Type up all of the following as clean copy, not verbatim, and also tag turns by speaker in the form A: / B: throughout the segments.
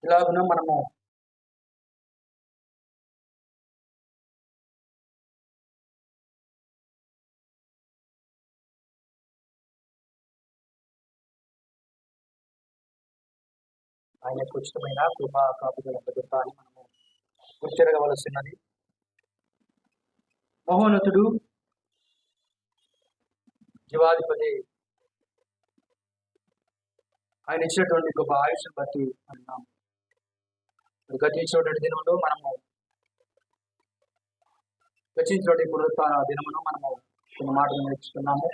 A: ఇలాగున మనము ఆయనకు ఉచితమైన కృపా కాపుదల భద్రతాన్ని మనము గుర్తిరగవలసినది. మహోన్నతుడు జీవాధిపతి ఆయన ఇచ్చినటువంటి గొప్ప ఆయుష్ను బట్టి అన్నాం. గతించినటువంటి దినంలో మనము గతించినటువంటి పునరుత్థాన దినమును మనము కొన్ని మాటలు నేర్చుకున్నాము.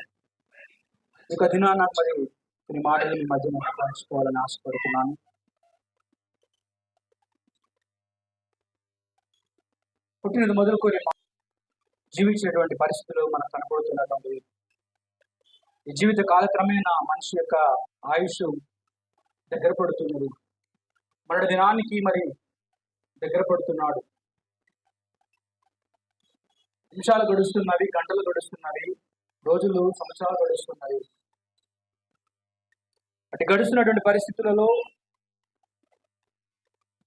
A: ఇక దినాన మరి కొన్ని మాటలు మీ మధ్య మనం పంచుకోవాలని ఆశపడుతున్నాను. పుట్టినది మొదలుకొని జీవించినటువంటి పరిస్థితులు మనకు కనపడుతున్నటువంటి ఈ జీవిత కాలక్రమేణా మనిషి యొక్క ఆయుష్ దగ్గర పడుతున్నది. మరొక దినానికి మరి దగ్గర పడుతున్నాడు. నిమిషాలు గడుస్తున్నవి, గంటలు గడుస్తున్నవి, రోజులు, సంవత్సరాలు గడుస్తున్నవి. అటు గడుస్తున్నటువంటి పరిస్థితులలో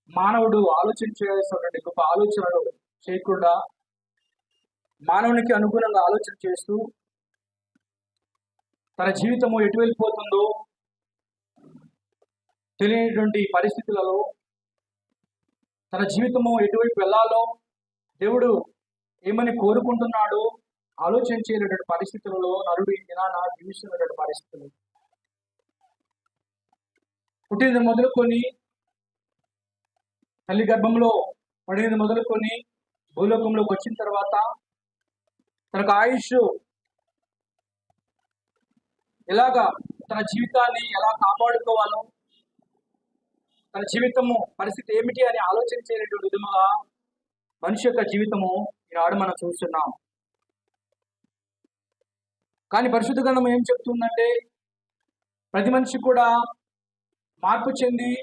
A: మానవుడు ఆలోచన చేయాల్సినటువంటి గొప్ప ఆలోచనలు చేయకుండా మానవునికి అనుగుణంగా ఆలోచన చేస్తూ తన జీవితము ఎటు వెళ్ళిపోతుందో తెలియనటువంటి పరిస్థితులలో తన జీవితము ఎటువైపు వెళ్ళాలో దేవుడు ఏమని కోరుకుంటున్నాడో ఆలోచన చేయనటువంటి పరిస్థితులలో నరుడు ఈ దినాన జీవిస్తున్నటువంటి పరిస్థితులు. పుట్టినది మొదలుకొని తల్లి గర్భంలో పడినది మొదలుకొని భూలోకంలోకి వచ్చిన తర్వాత తనకు ఆయుష్ ఎలాగా తన జీవితాన్ని ఎలా కాపాడుకోవాలో తన జీవితము పరిస్థితి ఏమిటి అని ఆలోచన చేయనటువంటి విధముగా మనిషి యొక్క జీవితము ఈనాడు మనం చూస్తున్నాం. కానీ పరిశుద్ధ గ్రంథం ఏం చెప్తుందంటే ప్రతి మనిషి కూడా మార్పు చెంది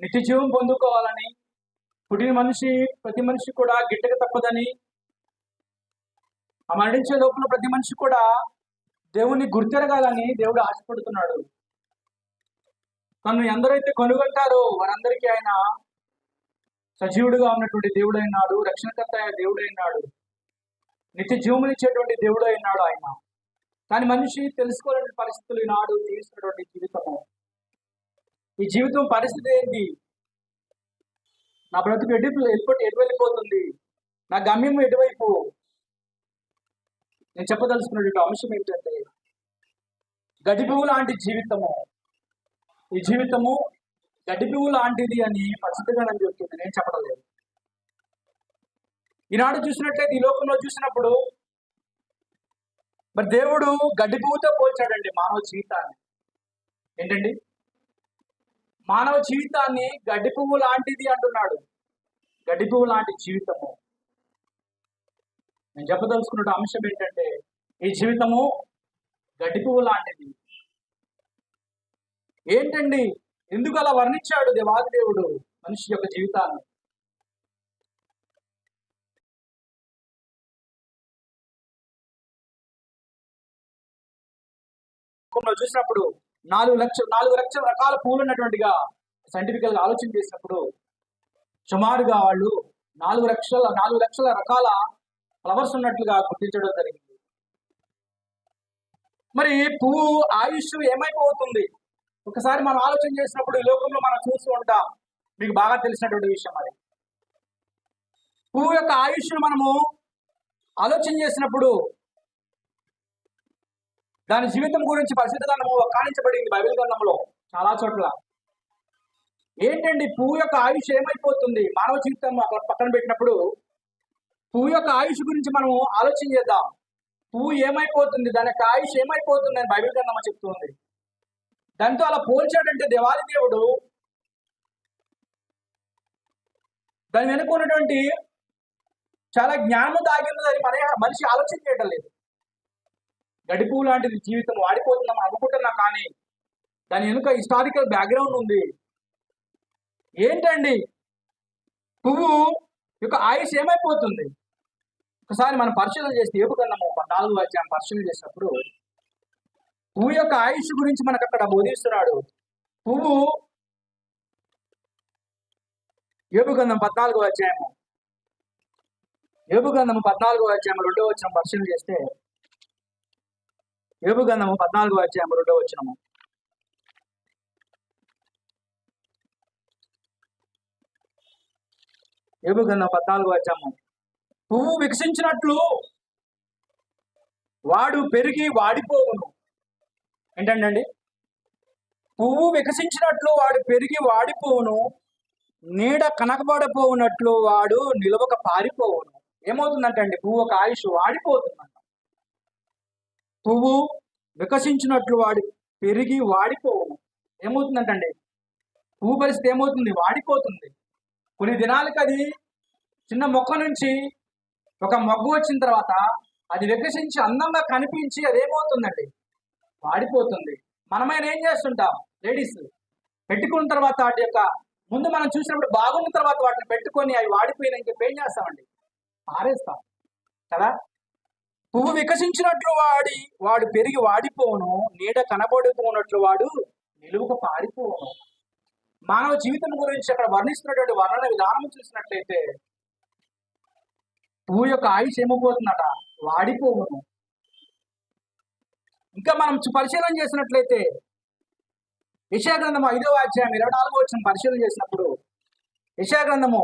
A: నిత్య జీవం పొందుకోవాలని, పుట్టిన మనిషి ప్రతి మనిషి కూడా గిట్టక తప్పదని, ఆ మరణించే లోపల ప్రతి మనిషి కూడా దేవుణ్ణి గుర్తెరగాలని దేవుడు ఆశపడుతున్నాడు. తను ఎందరైతే కనుగొంటారో వారందరికీ ఆయన సజీవుడుగా ఉన్నటువంటి దేవుడు అయినాడు, రక్షణకర్త అయిన దేవుడు అయినాడు, నిత్య జీవమునిచ్చేటువంటి దేవుడు అయినాడు ఆయన. కానీ మనిషి తెలుసుకోలేని పరిస్థితులు ఈనాడు జీవిస్తున్నటువంటి జీవితము. ఈ జీవితం పరిస్థితి ఏంటి? నా బ్రతుకు ఎటు వెళ్ళిపోతుంది? నా గమ్యం ఎటువైపు? నేను చెప్పదలుచుకున్నటువంటి అంశం ఏంటంటే గడిపువు లాంటి జీవితము. ఈ జీవితము గడిపువు లాంటిది అని పరిశుద్ధంగా నేను చెప్తుంది, నేను చెప్పడం లేదు. ఈనాడు చూసినట్లయితే ఈ లోకంలో చూసినప్పుడు మరి దేవుడు గడ్డిపువ్వుతో పోల్చాడండి మానవ జీవితాన్ని. ఏంటండి? మానవ జీవితాన్ని గడ్డి పువ్వు లాంటిది అంటున్నాడు. గడ్డి పువ్వు లాంటి జీవితము. నేను చెప్పదలుచుకున్న అంశం ఏంటంటే ఈ జీవితము గడ్డి పువ్వు లాంటిది. ఏంటండి? ఎందుకు అలా వర్ణించాడు దేవాది దేవుడు మనిషి యొక్క జీవితాన్ని? చూసినప్పుడు 4 లక్షల రకాల పూలు ఉన్నటువంటిగా సైంటిఫికల్ గా ఆలోచన చేసినప్పుడు సుమారుగా వాళ్ళు 4 లక్షల రకాల ఫ్లవర్స్ ఉన్నట్లుగా గుర్తించడం జరిగింది. మరి పువ్వు ఆయుష్ ఏమైపోతుంది? ఒకసారి మనం ఆలోచన చేసినప్పుడు ఈ లోకంలో మనం చూస్తూ ఉంటాం. మీకు బాగా తెలిసినటువంటి విషయం అది. పువ్వు యొక్క ఆయుష్ను మనము ఆలోచన చేసినప్పుడు దాని జీవితం గురించి పరిశుద్ధ గ్రంథము కాణించబడింది బైబిల్ గ్రంథంలో చాలా చోట్ల. ఏంటండి పువ్వు యొక్క ఆయుష్ ఏమైపోతుంది? మానవ జీవితం అక్కడ పక్కన పెట్టినప్పుడు పువ్వు యొక్క ఆయుష్ గురించి మనం ఆలోచన చేద్దాం. పువ్వు ఏమైపోతుంది, దాని యొక్క ఆయుష్ ఏమైపోతుంది అని బైబిల్ గ్రంథం చెప్తుంది. దాంతో అలా పోల్చాడంటే దేవాది దేవుడు దాని వెనుకున్నటువంటి చాలా జ్ఞానము దాగిందని మనిషి ఆలోచన చేయడం లేదు. గడిపువ్వు లాంటిది జీవితం, వాడిపోతుందని అనుకుంటున్నా, కానీ దాని వెనుక హిస్టారికల్ బ్యాక్గ్రౌండ్ ఉంది. ఏంటండి? పువ్వు యొక్క ఆయుష్ ఏమైపోతుంది? ఒకసారి మనం పరిశీలన చేస్తే ఏపు గ్రంథము 14వ అధ్యాయం పరిశీలన చేసినప్పుడు పువ్వు యొక్క ఆయుష్ గురించి మనకు అక్కడ బోధిస్తున్నాడు. పువ్వు యోబు గ్రంథం 14వ అధ్యాయము, యోబు గ్రంథము 14వ అధ్యాయం 2వ వచనం పరిశీలన చేస్తే, యోబు గ్రంథము 14వ అధ్యాయం 2వ వచనము, యోబు గ్రంథం 14వ అధ్యాయము, పువ్వు వికసించినట్లు వాడు పెరిగి వాడిపోవును. ఏంటండి? పువ్వు వికసించినట్లు వాడు పెరిగి వాడిపోవును, నీడ కనకబడపోవునట్లు వాడు నిలవక పారిపోవును. ఏమవుతుందంటండి? పువ్వు ఒక ఆయుష్ వాడిపోతుందంట. పువ్వు వికసించినట్లు వాడు పెరిగి వాడిపోవును. ఏమవుతుందంటండి? పువ్వు పరిస్థితి ఏమవుతుంది? వాడిపోతుంది. కొన్ని దినాలకు అది చిన్న మొక్క నుంచి ఒక మొగ్గు వచ్చిన తర్వాత అది వికసించి అందంగా కనిపించి అదేమవుతుందండి? వాడిపోతుంది. మనమైనా ఏం చేస్తుంటాం? లేడీస్ పెట్టుకున్న తర్వాత వాటి యొక్క ముందు మనం చూసినప్పుడు బాగున్న తర్వాత వాటిని పెట్టుకొని అవి వాడిపోయినాయి చెప్పి ఏం చేస్తామండి? పారేస్తాం కదా. పువ్వు వికసించినట్లు వాడు పెరిగి వాడిపోవును, నీడ కనబడిపోనట్లు వాడు నిలువుకు పారిపోవును. మానవ జీవితం గురించి అక్కడ వర్ణిస్తున్నటువంటి వర్ణన విధానం చూసినట్లయితే పువ్వు యొక్క ఆయుష్ ఏమైపోతుందట? వాడిపోవును. ఇంకా మనం పరిశీలన చేసినట్లయితే యెషయా గ్రంథము 5వ అధ్యాయం 24వ వచనం పరిశీలన చేసినప్పుడు, యెషయా గ్రంథము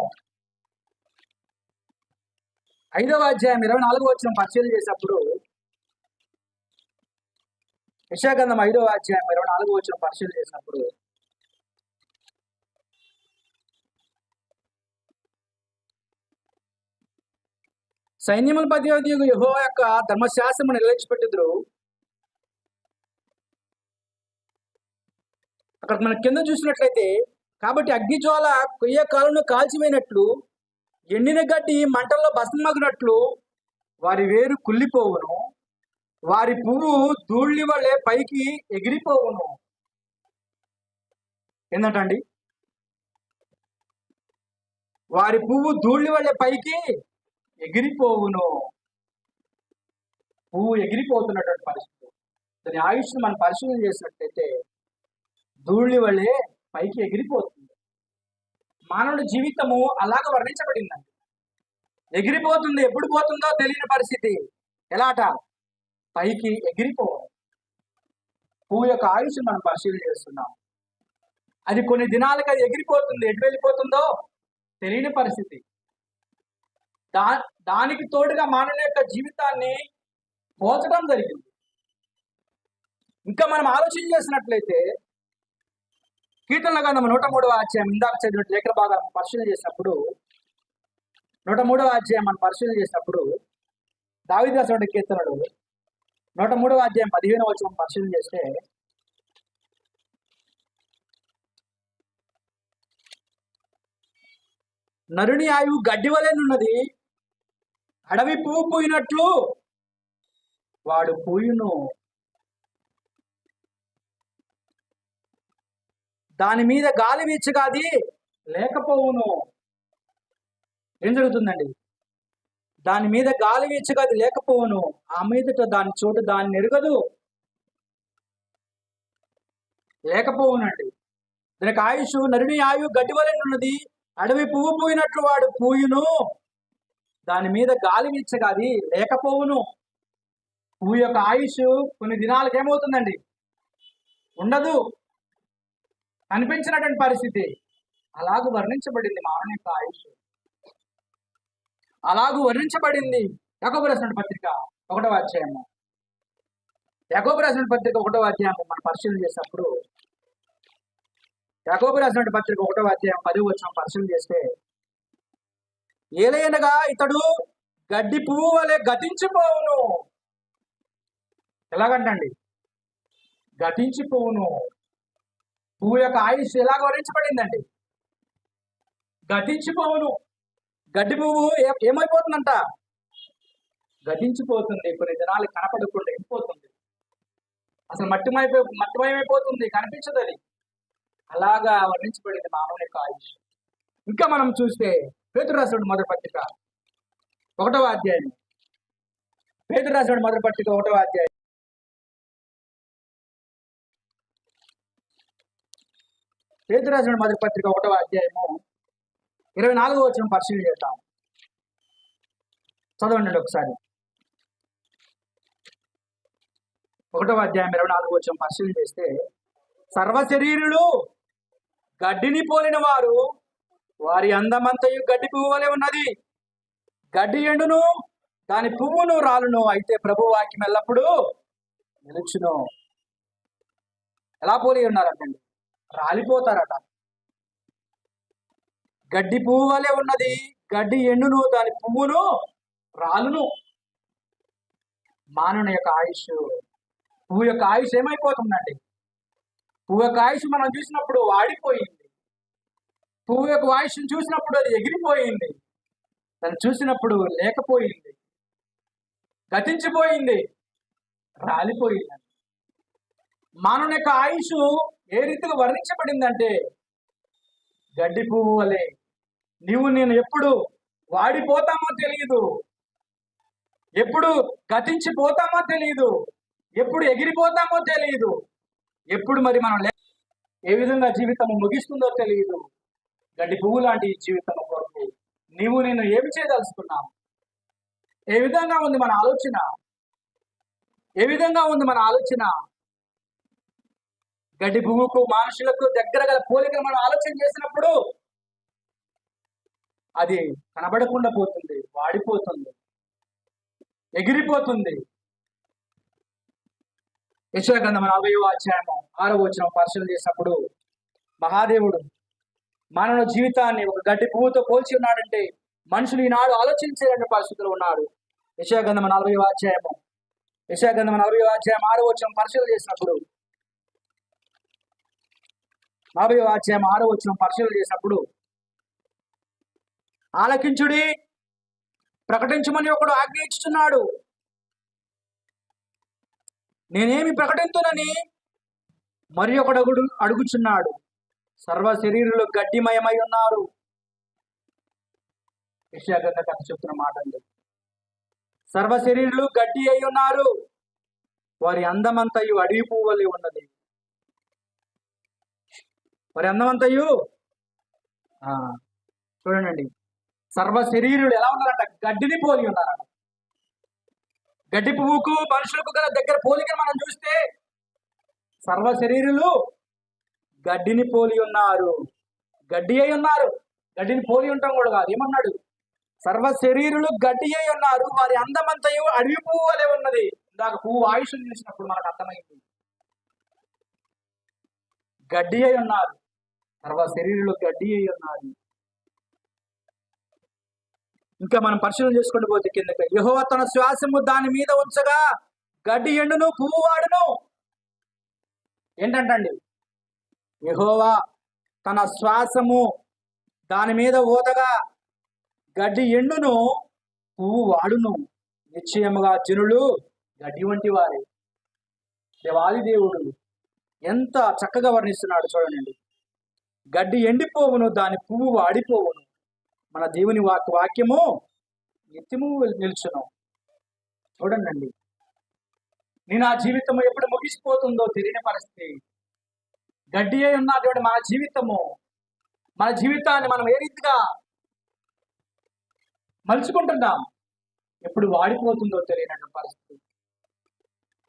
A: 5వ అధ్యాయం 24వ వచనం పరిశీలన చేసినప్పుడు, యెషయా గ్రంథం 5వ అధ్యాయం 24వ వచనం పరిశీలన చేసినప్పుడు, సైన్యముల అధిపతి యెహోవా యొక్క ధర్మశాస్త్రము నిలచిపెట్టుదురు. అక్కడ మన కింద చూసినట్లయితే, కాబట్టి అగ్నిజ్వాల కొయ్య కాలను కాల్చివేయినట్లు ఎండిన గడ్డి మంటల్లో భస్మమగినట్లు వారి వేరు కుళ్ళిపోవును, వారి పువ్వు ధూళి వలె పైకి ఎగిరిపోవును. ఏంటండి? వారి పువ్వు ధూళి వలె పైకి ఎగిరిపోవును. పువ్వు ఎగిరిపోతున్నటువంటి పరిస్థితి. దాని ఆయుష్ను మనం పరిశీలన చేసినట్లయితే ధూళి వలె పైకి ఎగిరిపోతుంది. మానవుడి జీవితము అలాగ వర్ణించబడిందండి. ఎగిరిపోతుంది. ఎప్పుడు పోతుందో తెలియని పరిస్థితి. ఎలాట? పైకి ఎగిరిపోవాలి. పువ్వు యొక్క ఆయుష్ మనం పరిశీలన చేస్తున్నాం. అది కొన్ని దినాలకు అది ఎగిరిపోతుంది. ఎటు వెళ్ళిపోతుందో తెలియని పరిస్థితి. దానికి తోడుగా మానవుని యొక్క జీవితాన్ని పోల్చడం జరిగింది. ఇంకా మనం ఆలోచన చేసినట్లయితే కీర్తనల గ్రంథం 103వ అధ్యాయం, ఇందాక చదివిన లేఖన భాగం పరిశీలన చేసినప్పుడు 103వ అధ్యాయం మనం పరిశీలన చేసినప్పుడు దావీదు రాసిన కీర్తనలు 103వ అధ్యాయం 15వ వచనం పరిశీలన చేస్తే, నరుని ఆయువు గడ్డి వలెనున్నది, అడవి పువ్వు పూయినట్లు వాడు పూయును, దాని మీద గాలి వీచగా అది లేకపోవును. ఏం జరుగుతుందండి? దాని మీద గాలి వీచగా అది లేకపోవును, ఆ మీదట దాని చోటు దాన్ని ఎరగదు, లేకపోవునండి. దానికి ఆయుష్, నరుని ఆయువు గడ్డి వలెనున్నది, అడవి పువ్వు పూయినట్లు వాడు పూయును, దాని మీద గాలి వీచగా అది లేకపోవును. పువ్వు యొక్క ఆయుష్ కొన్ని దినాలకు ఏమవుతుందండి? ఉండదు, కనిపించినటువంటి పరిస్థితి. అలాగూ వర్ణించబడింది మానవుని యొక్క ఆయుష్. అలాగూ వర్ణించబడింది. యాకోబు రాసిన పత్రిక 1వ అధ్యాయము, యాకోబు రాసిన పత్రిక 1వ అధ్యాయము మనం పరిశీలన చేసినప్పుడు, యాకోబు రాసిన పత్రిక 1వ అధ్యాయం 10వ వచనం పరిశీలన చేస్తే, ఏలయనగా ఇతడు గడ్డి పువ్వు వలె గతించిపోవును. ఎలాగంటండి? గతించిపోవును. పువ్వు యొక్క ఆయుష్ ఎలాగ వర్ణించబడిందండి? గతించిపోవును. గడ్డి పువ్వు ఏమైపోతుందంట? గతించిపోతుంది. కొన్ని దినాలు కనపడకుండా వెళ్ళిపోతుంది. అసలు మట్టిమయమైపోతుంది, కనిపించదు అది. అలాగా వర్ణించబడింది మానవుని యొక్క ఆయుష్. ఇంకా మనం చూస్తే పేతురు రాసిన మొదటి పత్రిక 1వ అధ్యాయం, పేతురు రాసిన మొదటి పత్రిక 1వ అధ్యాయం, పేతురు రాసిన మొదటి పత్రిక 1వ అధ్యాయము 24వ వచనం పరిశీలన చేద్దాం. చదవండి ఒకసారి. 1వ అధ్యాయం 24వ వచనం పరిశీలన చేస్తే, సర్వ శరీరులు గడ్డిని పోలిన వారు, వారి అందమంతయు గడ్డి పువ్వు వలె ఉన్నది. గడ్డి ఎండును, దాని పువ్వును రాలును, అయితే ప్రభు వాక్యం ఎల్లప్పుడూ నిలుచును. ఎలా పోలి ఉన్నారటండి? రాలిపోతారట. గడ్డి పువ్వు వలె ఉన్నది, గడ్డి ఎండును, దాని పువ్వును రాలును. మానవుని యొక్క ఆయుష్, పువ్వు యొక్క ఆయుష్ ఏమైపోతుందండి? పువ్వు యొక్క ఆయుష్ మనం చూసినప్పుడు వాడిపోయింది. పువ్వు యొక్క ఆయుష్ను చూసినప్పుడు అది ఎగిరిపోయింది. దాన్ని చూసినప్పుడు లేకపోయింది, గతించిపోయింది, రాలిపోయింది. మానవుని యొక్క ఆయుష్ ఏ రీతిగా వర్ణించబడిందంటే, గడ్డి పువ్వు వలె. నీవు నేను ఎప్పుడు వాడిపోతామో తెలియదు, ఎప్పుడు గతించిపోతామో తెలియదు, ఎప్పుడు ఎగిరిపోతామో తెలియదు, ఎప్పుడు మరి మనం ఏ విధంగా జీవితం ముగిస్తుందో తెలియదు. గడ్డి పువ్వు లాంటి జీవితం కొరకు నీవు నేను ఏమి చేయదలుచుకున్నావు? ఏ విధంగా ఉంది మన ఆలోచన? ఏ విధంగా ఉంది మన ఆలోచన? గడ్డి పువ్వుకు మనుషులకు దగ్గర గల పోలికలు మనం ఆలోచన చేసినప్పుడు అది కనబడకుండా పోతుంది, వాడిపోతుంది, ఎగిరిపోతుంది. యెషయా గ్రంథం 40వ అధ్యాయము 6వ వచనం పరిశీలన చేసినప్పుడు, మహాదేవుడు మానవ జీవితాన్ని ఒక గడ్డి పువ్వుతో పోల్చి ఉన్నాడంటే మనుషులు ఈనాడు ఆలోచించేటువంటి పరిస్థితులు ఉన్నారు. యెషయా గ్రంథం 40వ అధ్యాయము 6వ వచనం పరిశీలన చేసినప్పుడు, 40వ అధ్యాయం 6వ వచనం పరిశీలన చేసినప్పుడు, ఆలకించుడి, ప్రకటించమని ఒకడు ఆజ్ఞ ఇచ్చుచున్నాడు. నేనేమి ప్రకటించునని మరి ఒకడు అడుగుచున్నాడు. సర్వ శరీరులు గడ్డిమయమై ఉన్నారు. యెషయా గ్రంథకర్త చెప్తున్న మాట అండి. సర్వ శరీరులు గడ్డి అయి ఉన్నారు, వారి అందమంతయు అడవి పువ్వులే ఉన్నది. వారి అందమంతయు చూడండి, సర్వ శరీరులు ఎలా ఉన్నారంట? గడ్డిని పోలి ఉన్నారంట. గడ్డి పువ్వుకు మనుషులకు గల దగ్గర పోలిక మనం చూస్తే, సర్వ శరీరులు గడ్డిని పోలి ఉన్నారు. గడ్డి అయి ఉన్నారు. గడ్డిని పోలి ఉంటాం కూడా కాదు. ఏమన్నాడు? సర్వ శరీరులు గడ్డి అయి ఉన్నారు, వారి అందమంతయు అడవి పువ్వు వలె ఉన్నది. ఇందాక పువ్వు ఆయుష్ చూసినప్పుడు మనకు అర్థమైంది. గడ్డి అయి ఉన్నారు, సర్వ శరీరులు గడ్డి అయి ఉన్నారు. ఇంకా మనం పరిశీలన చేసుకుంటూ పోతే కిందకి, యెహోవా తన శ్వాసము దాని మీద ఉంచగా గడ్డి ఎండును, పువ్వు వాడును. ఏంటంటండి? యెహోవా తన శ్వాసము దాని మీద ఊదగా గడ్డి ఎండును, పువ్వు వాడును. నిశ్చయముగా జనులు గడ్డి వంటి వారే. దేవాది దేవుడు ఎంత చక్కగా వర్ణిస్తున్నాడు చూడండి. గడ్డి ఎండిపోవును, దాని పువ్వు వాడిపోవును. మన దేవుని వాక్యము నిత్యము నిల్చును. చూడండి, నేను ఆ జీవితం ఎప్పుడు ముగిసిపోతుందో తెలియని పరిస్థితి. గడ్డి అయి ఉన్నటువంటి మన జీవితము, మన జీవితాన్ని మనం ఏ రీతిగా మలుచుకుంటున్నాం, ఎప్పుడు వాడిపోతుందో తెలియనట్టు పరిస్థితి.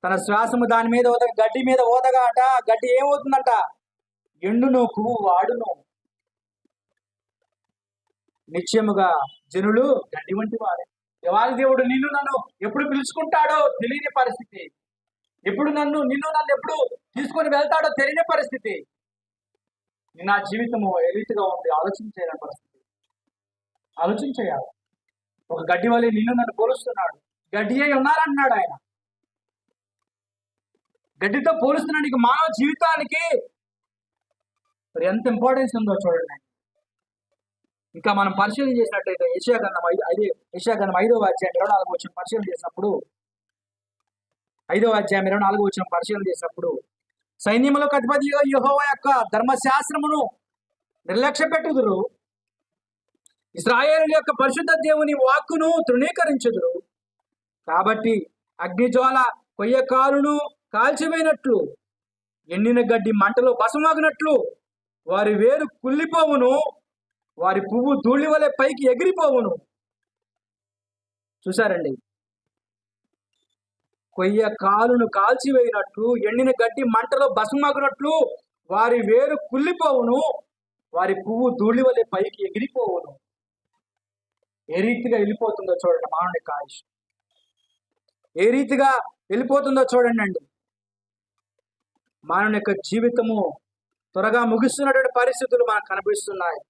A: తన శ్వాసము దాని మీద గడ్డి మీద ఓదగా అట, గడ్డి ఏమవుతుందంట? ఎండును, పువ్వు వాడును. నిశ్చయముగా జనులు గడ్డి వంటి వారే. దేవాది దేవుడు నిన్ను నన్ను ఎప్పుడు పిలుచుకుంటాడో తెలియని పరిస్థితి. నిన్ను నన్ను ఎప్పుడు తీసుకొని వెళ్తాడో తెలియని పరిస్థితి. నా జీవితము ఏ రీతిగా ఉంది ఆలోచించేయాలని పరిస్థితి. ఆలోచించేయాలి. ఒక గడ్డి వలె నిన్ను నన్ను పోలుస్తున్నాడు. గడ్డి అయి ఉన్నారంటున్నాడు ఆయన. గడ్డితో పోలుస్తున్నాడు. నీకు మానవ జీవితానికి మరి ఎంత ఇంపార్టెన్స్ ఉందో చూడండి. ఇంకా మనం పరిశీలన చేసినట్టయితే యెషయా గ్రంథం 5వ అధ్యాయం 24వ వచనం పరిశీలన చేసినప్పుడు, 5వ అధ్యాయం 24వ వచనం పరిశీలన చేసినప్పుడు, సైన్యములకు అధిపతిగా యెహోవా యొక్క ధర్మశాస్త్రమును నిర్లక్ష్య పెట్టుదురు, ఇశ్రాయేలు యొక్క పరిశుద్ధ దేవుని వాక్కును తృణీకరించుదురు. కాబట్టి అగ్నిజ్వాల కొయ్యకాలును కాల్చివేయినట్లు, ఎండిన గడ్డి మంటలో భస్మమాగినట్లు వారి వేరు కుళ్ళిపోవును, వారి పువ్వు ధూళి వలె పైకి ఎగిరిపోవును. చూసారండి, కొయ్య కాలును కాల్చివేయినట్లు, ఎండిన గడ్డి మంటలో భస్మమగునట్లు వారి వేరు కుళ్ళిపోవును, వారి పువ్వు ధూళి వలె పైకి ఎగిరిపోవును. ఏ రీతిగా వెళ్ళిపోతుందో చూడండి మానవుని యొక్క ఆయుష్, ఏ రీతిగా వెళ్ళిపోతుందో చూడండి అండి. మానవుని యొక్క జీవితము త్వరగా ముగిస్తున్నటువంటి పరిస్థితులు మనకు కనిపిస్తున్నాయి.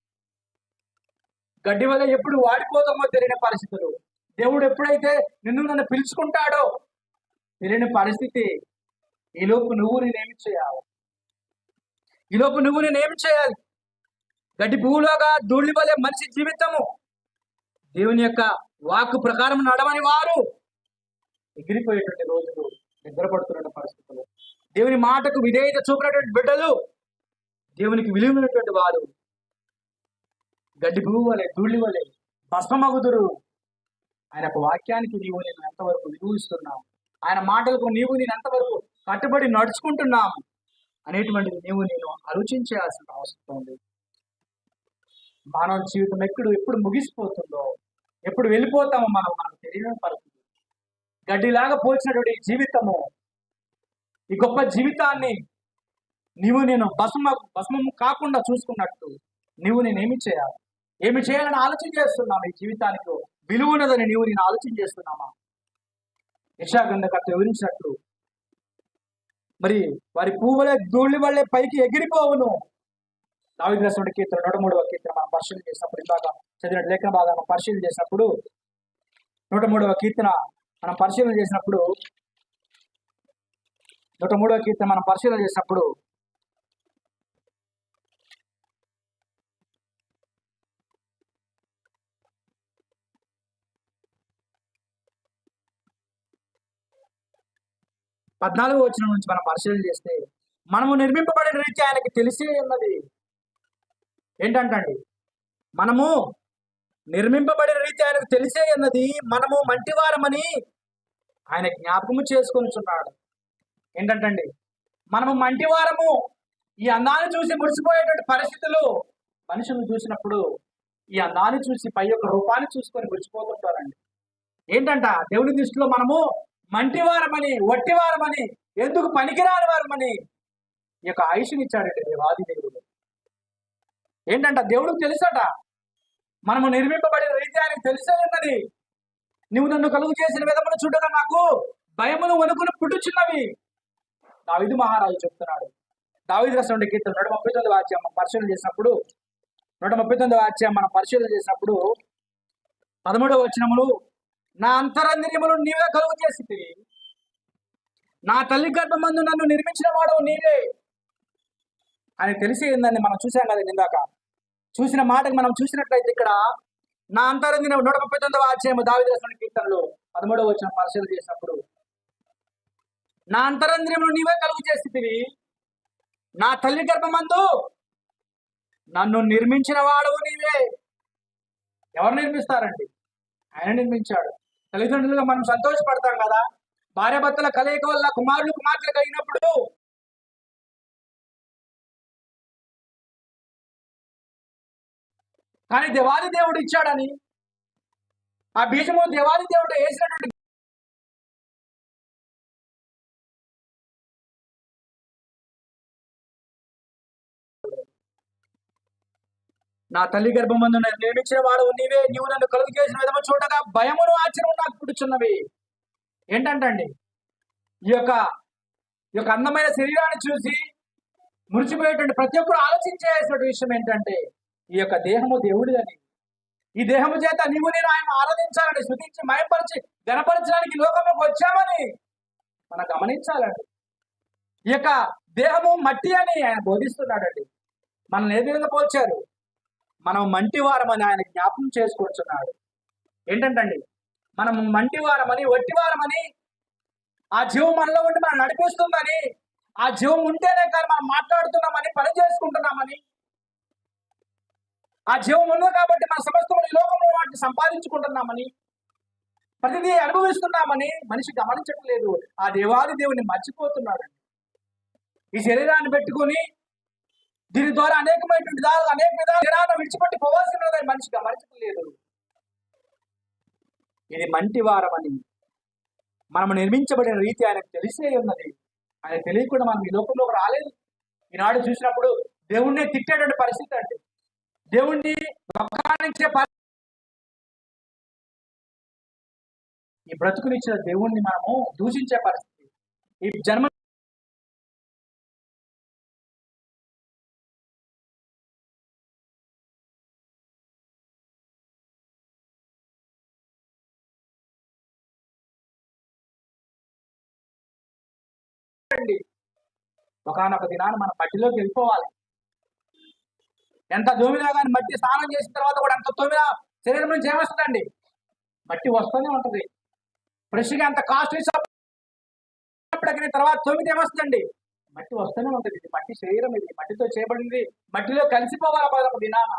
A: గడ్డి వల్ల ఎప్పుడు వాడిపోతామో తెలియని పరిస్థితులు. దేవుడు ఎప్పుడైతే నన్ను పిలుచుకుంటాడో తెలియని పరిస్థితి. ఈలోపు నువ్వు నేనేమి చేయాలి? ఈలోపు నువ్వు నేనేమి చేయాలి? గడ్డి పువ్వులోగా ధూళి వలె మనిషి జీవితము దేవుని యొక్క వాక్కు ప్రకారం నడవని వారు ఎగిరిపోయేటువంటి రోజులు, నిద్రపడుతున్న పరిస్థితులు. దేవుని మాటకు విధేయత చూపినటువంటి బిడ్డలు, దేవునికి విలువైనటువంటి వారు గడ్డి పువ్వు వలె ధూళి వలె భస్మమగుదురు. ఆయన యొక్క వాక్యానికి నీవు నేను ఎంతవరకు విలువ ఇస్తున్నాం, ఆయన మాటలకు నీవు నేను ఎంతవరకు కట్టుబడి నడుచుకుంటున్నాం అనేటువంటిది నీవు నేను ఆలోచించాల్సిన అవసరం ఉంది. మానవ జీవితం ఎప్పుడు ముగిసిపోతుందో, ఎప్పుడు వెళ్ళిపోతామో మనకు తెలియని పరిస్థితి. గడ్డిలాగా పోల్చినటువంటి జీవితము, ఈ గొప్ప జీవితాన్ని నీవు నేను భస్మము కాకుండా చూసుకున్నట్టు నీవు నేను ఏమి చేయాలని ఆలోచన చేస్తున్నాము. ఈ జీవితానికి విలువన్నదని నీవు నేను ఆలోచన చేస్తున్నామా? యెషయా గ్రంథకర్త వివరించినట్లు మరి వారి పువ్వులే ధూళి వల్లే పైకి ఎగిరిపోవును. దావీదు రాసిన కీర్తన 103వ కీర్తన మనం పరిశీలన చేసినప్పుడు, ఇందాక చదివిన లేఖన భాగాన్ని పరిశీలన చేసినప్పుడు 103వ కీర్తన మనం పరిశీలన చేసినప్పుడు 103వ కీర్తన మనం పరిశీలన చేసినప్పుడు పద్నాలుగో వచనం నుంచి మనం పరిశీలన చేస్తే, మనము నిర్మింపబడిన రీతి ఆయనకి తెలిసే ఉన్నది. ఏంటంటండి, మనము నిర్మింపబడిన రీతి ఆయనకు తెలిసే ఉన్నది, మనము మంటివారమని ఆయన జ్ఞాపకము చేసుకొనిచున్నాడు. ఏంటంటండి, మనము మంటివారము. ఈ అందాన్ని చూసి మురిసిపోయేటువంటి పరిస్థితులు మనుషులను చూసినప్పుడు ఈ అందాన్ని చూసి పై యొక్క రూపాన్ని చూసుకొని మురిసిపోతుంటారండి. ఏంటంట, దేవుని దృష్టిలో మనము మంటివారమని, వట్టివారమని, ఎందుకు పనికిరాని వారమని ఈ యొక్క ఆయుష్నిచ్చాడండి దేవాది దేవుడు. ఏంటంట, దేవుడికి తెలుసట మనము నిర్మింపబడిన రీతి ఆయనకు తెలిసే ఉన్నది. నువ్వు నన్ను కలుగు చేసిన విధమును చూడగా నాకు భయమును వణుకును పుట్టుచున్నవి. దావీదు మహారాజు చెప్తున్నాడు. దావీదు రాసిన కీర్తన 139వ అధ్యాయం మనం పరిశీలన చేసినప్పుడు 139వ అధ్యాయం మనం పరిశీలన చేసినప్పుడు 13వ వచనములు, నా అంతరంద్రియములు నీవే కలుగు చేసితివి, నా తల్లి గర్భమందు నన్ను నిర్మించిన వాడు నీవే అని తెలిసి ఏందని మనం చూసాం కదా. ఇందాక చూసిన మాటకు మనం చూసినట్లయితే ఇక్కడ నా అంతరంద్రియం 139వ అధ్యాయం దావీదు రాసిన కీర్తనలో 13వ వచనం పరిశీలన చేసినప్పుడు, నా అంతరంద్రియములు నీవే కలుగు చేసితివి, నా తల్లి గర్భమందు నన్ను నిర్మించిన వాడు నీవే. ఎవరు నిర్మిస్తారండి? ఆయన నిర్మించాడు. తల్లిదండ్రులుగా మనం సంతోషపడతాం కదా, భార్యాభర్తల కలయిక వల్ల కుమారులు కుమార్తెలు కలిగినప్పుడు. కానీ దేవాది దేవుడు ఇచ్చాడని, ఆ బీజము దేవాది దేవుడు వేసినటువంటి నా తల్లి గర్భమందు నిర్మించిన వాడు నీవే, నీవు నన్ను కలుగు చేసిన విధము చూడగా భయమును ఆశ్చర్యము నాకు పుట్టుచున్నవి. ఏంటంటండి, ఈ యొక్క అందమైన శరీరాన్ని చూసి మురిచిపోయేటువంటి ప్రతి ఒక్కరు ఆలోచించేటువంటి విషయం ఏంటంటే, ఈ యొక్క దేహము దేవుడిదని, ఈ దేహము చేత నీవు నేను ఆయన ఆరాధించాలని, స్తుతించి మయంపరిచి గణపరచడానికి లోకంలోకి వచ్చామని మనం గమనించాలండి. ఈ యొక్క దేహము మట్టి అని ఆయన బోధిస్తున్నాడండి. మనల్ని ఏ విధంగా పోల్చారు? మనం మంటివారమని ఆయన జ్ఞాపకం చేసుకొచ్చున్నాడు. ఏంటంటండి, మనం మంటివారమని, వట్టివారమని, ఆ జీవం మనలో ఉండి మనం నడిపిస్తుందని, ఆ జీవం ఉంటేనే కానీ మనం మాట్లాడుతున్నామని, పని చేసుకుంటున్నామని, ఆ జీవం ఉంది కాబట్టి మన సమస్తం ఈ లోకంలో వాటిని సంపాదించుకుంటున్నామని, ప్రతిదీ అనుభవిస్తున్నామని మనిషి గమనించట్లేదు. ఆ దేవాది దేవుని మర్చిపోతున్నాడు. ఈ శరీరాన్ని పెట్టుకొని దీని ద్వారా అనేక విధాలు విడిచిపెట్టి పోవాల్సినది మనిషికి లేదు. ఇది మంటి వారమని మనము నిర్మించబడిన రీతి ఆయనకు తెలిసే ఉన్నది. ఆయన తెలియకుండా మనం ఈ లోకంలోకి రాలేదు. ఈనాడు చూసినప్పుడు దేవుణ్ణి తిట్టేటువంటి పరిస్థితి అండి, దేవుణ్ణి ఒక్కానించే ఈ బ్రతుకునిచ్చిన దేవుణ్ణి మనము దూషించే పరిస్థితి. ఈ జన్మ ఒకనొక దినాన్ని మన మట్టిలోకి వెళ్ళిపోవాలి. ఎంత దోమినా కానీ మట్టి స్నానం చేసిన తర్వాత కూడా ఎంత తోమినా శరీరం నుంచి ఏమొస్తుందండి? మట్టి వస్తూనే ఉంటుంది. ఫ్రెష్గా ఎంత కాస్ట్లీ తర్వాత తోమితే ఏమొస్తుందండి? మట్టి వస్తూనే ఉంటుంది. ఇది మట్టి శరీరం, ఇది మట్టితో చేయబడింది, మట్టిలో కలిసిపోవాలి ఒక దినాన.